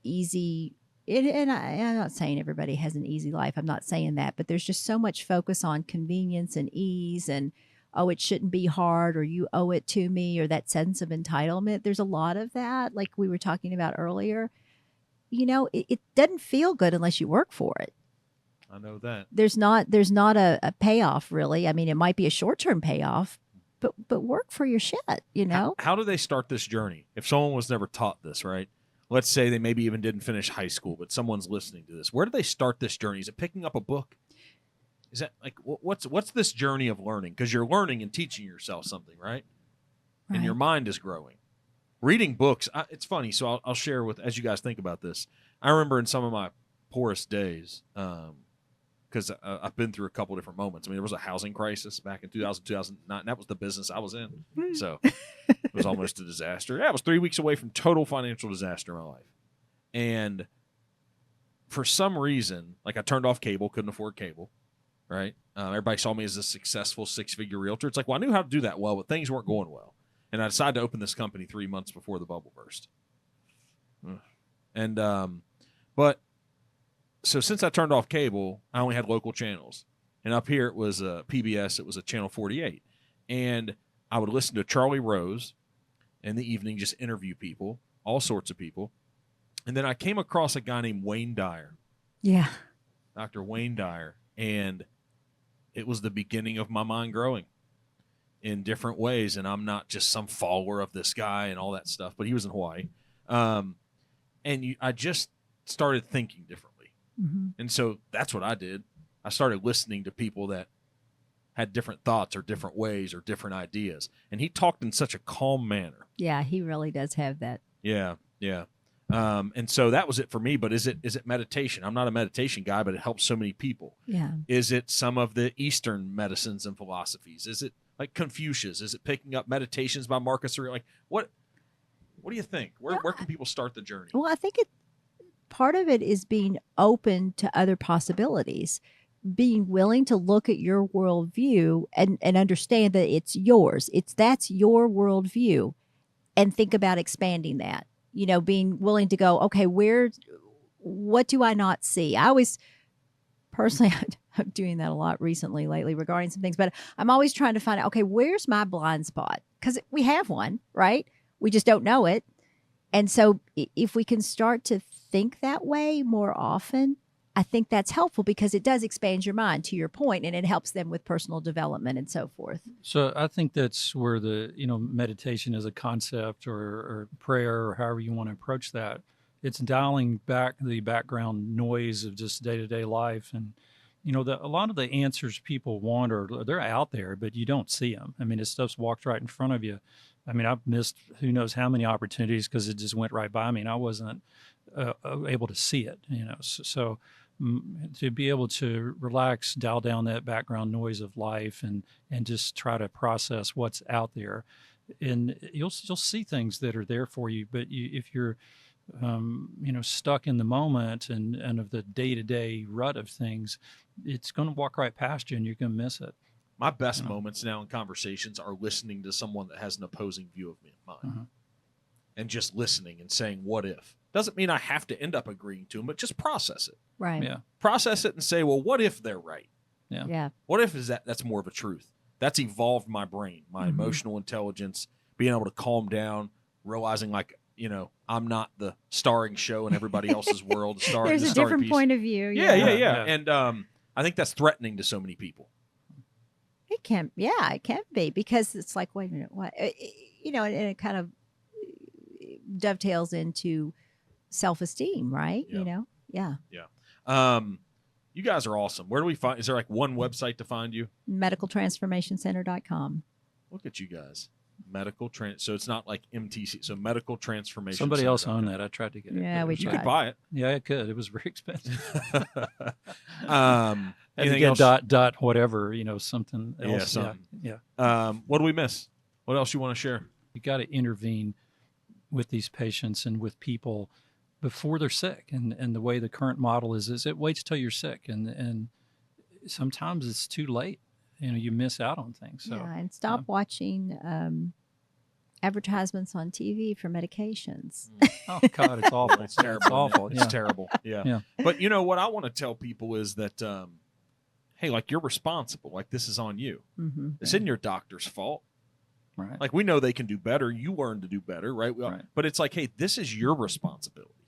easy? I'm not saying everybody has an easy life. I'm not saying that, but there's just so much focus on convenience and ease and, oh, it shouldn't be hard, or you owe it to me, or that sense of entitlement. There's a lot of that, like we were talking about earlier. It doesn't feel good unless you work for it. I know that. There's not a payoff, really. It might be a short-term payoff, but work for your shit, How do they start this journey? If someone was never taught this, right? let's say they maybe even didn't finish high school, but someone's listening to this. Where do they start this journey? Is it picking up a book? Is that like what's this journey of learning? Because you're learning and teaching yourself something, right? And your mind is growing. Reading books, it's funny. So I'll share with, as you guys think about this. I remember in some of my poorest days, because I've been through a couple different moments. I mean, there was a housing crisis back in 2009, and that was the business I was in. So it was almost a disaster. Yeah, I was 3 weeks away from total financial disaster in my life. And for some reason, like I turned off cable, couldn't afford cable, right? Everybody saw me as a successful 6-figure realtor. It's like, well, I knew how to do that well, but things weren't going well. And I decided to open this company 3 months before the bubble burst. And, but, so since I turned off cable, I only had local channels. And up here it was PBS, it was a channel 48. And I would listen to Charlie Rose in the evening, just interview people, all sorts of people. And then I came across a guy named Wayne Dyer. Yeah. Dr. Wayne Dyer. And it was the beginning of my mind growing in different ways. And I'm not just some follower of this guy and all that stuff, but he was in Hawaii. I just started thinking differently. Mm-hmm. And so that's what I did. I started listening to people that had different thoughts or different ways or different ideas. And he talked in such a calm manner. Yeah, he really does have that. Yeah, yeah. And so that was it for me. But is it meditation? I'm not a meditation guy, but it helps so many people. Yeah. Is it some of the Eastern medicines and philosophies? Is it like Confucius? Is it picking up meditations by Marcus Aurelius? Like what do you think? Where can people start the journey? Well, I think part of it is being open to other possibilities, being willing to look at your worldview and understand that it's yours. That's your worldview, and think about expanding that. You know, being willing to go, okay, what do I not see? I always, personally, I'm doing that a lot lately regarding some things, but I'm always trying to find out, okay, where's my blind spot? Because we have one, right? We just don't know it. And so if we can start to think that way more often, I think that's helpful because it does expand your mind, to your point, and it helps them with personal development and so forth. So I think that's where meditation as a concept or prayer or however you want to approach that, it's dialing back the background noise of just day-to-day life. And, a lot of the answers people want they're out there, but you don't see them. I mean, this stuff's walked right in front of you. I mean, I've missed who knows how many opportunities because it just went right by me and I wasn't able to see it, So to be able to relax, dial down that background noise of life and just try to process what's out there. And you'll see things that are there for you. But if you're, stuck in the moment and of the day-to-day rut of things, it's going to walk right past you and you're going to miss it. My best moments now in conversations are listening to someone that has an opposing view of mine and just listening and saying, what if? Doesn't mean I have to end up agreeing to them, but just process it. Right. Yeah. Process it and say, well, what if they're right? Yeah. Yeah. What if that's more of a truth? That's evolved my brain, my emotional intelligence, being able to calm down, realizing I'm not the starring show in everybody else's world. There's a different point of view. Yeah. And I think that's threatening to so many people. It can be because it's like, wait a minute, what? And it kind of dovetails into self-esteem, right? Yep. Yeah. You guys are awesome. Where do we find? Is there like one website to find you? medicaltransformationcenter.com. Look at you guys. So it's not like MTC. So medical transformation. Somebody else owned that. I tried to get it. Yeah, we You tried. could buy it. Yeah, it could. It was very expensive. Anything else? Dot whatever, something else. Yeah, something. Yeah. What do we miss? What else you want to share? You got to intervene with these patients and with people before they're sick. And the way the current model is it waits till you're sick. And sometimes it's too late. You miss out on things. So, yeah, and stop watching advertisements on TV for medications. Oh God, it's awful. It's terrible. It's awful. It's terrible. Yeah. But what I want to tell people is that, hey, like you're responsible. Like this is on you. Mm-hmm. It's in your doctor's fault. Right. Like we know they can do better. You learn to do better, right? Right. But it's like, hey, this is your responsibility.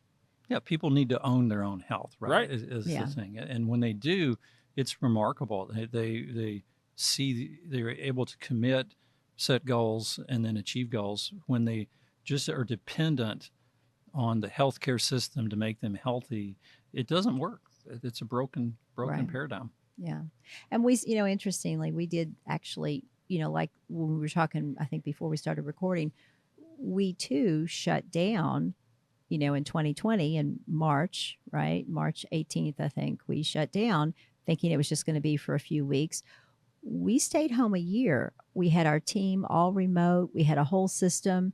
Yeah, people need to own their own health, right? Right. Is the thing. And when they do, it's remarkable. They see they're able to set goals and then achieve goals when they just are dependent on the healthcare system to make them healthy, it doesn't work. It's a broken Right. paradigm. Yeah. And we, interestingly, we did actually, like when we were talking, I think before we started recording, we too shut down, in 2020 in March, right? March 18th, I think we shut down thinking it was just going to be for a few weeks. We stayed home a year. We had our team all remote. We had a whole system.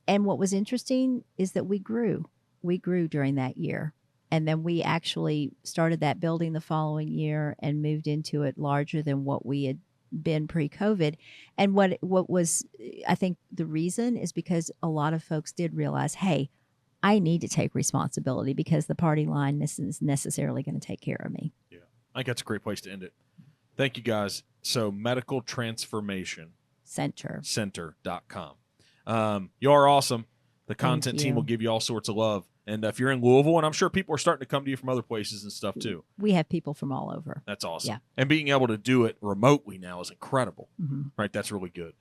And what was interesting is that we grew. We grew during that year. And then we actually started that building the following year and moved into it larger than what we had been pre-COVID. And what was, I think the reason is because a lot of folks did realize, hey, I need to take responsibility because the party line isn't necessarily going to take care of me. Yeah. I think that's a great place to end it. Thank you, guys. So medicaltransformationcenter.com. You are awesome. The content team will give you all sorts of love. And if you're in Louisville, and I'm sure people are starting to come to you from other places and stuff too. We have people from all over. That's awesome. Yeah. And being able to do it remotely now is incredible. Mm-hmm. Right? That's really good.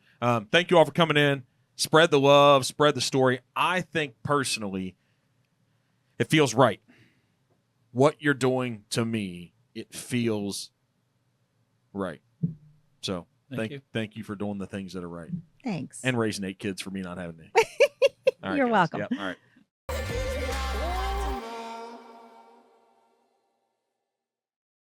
Thank you all for coming in. Spread the love, spread the story. I think personally, it feels right. What you're doing to me, it feels right. So thank you for doing the things that are right. Thanks. And raising 8 kids for me not having any. All right, You're guys. welcome. Yep. All right.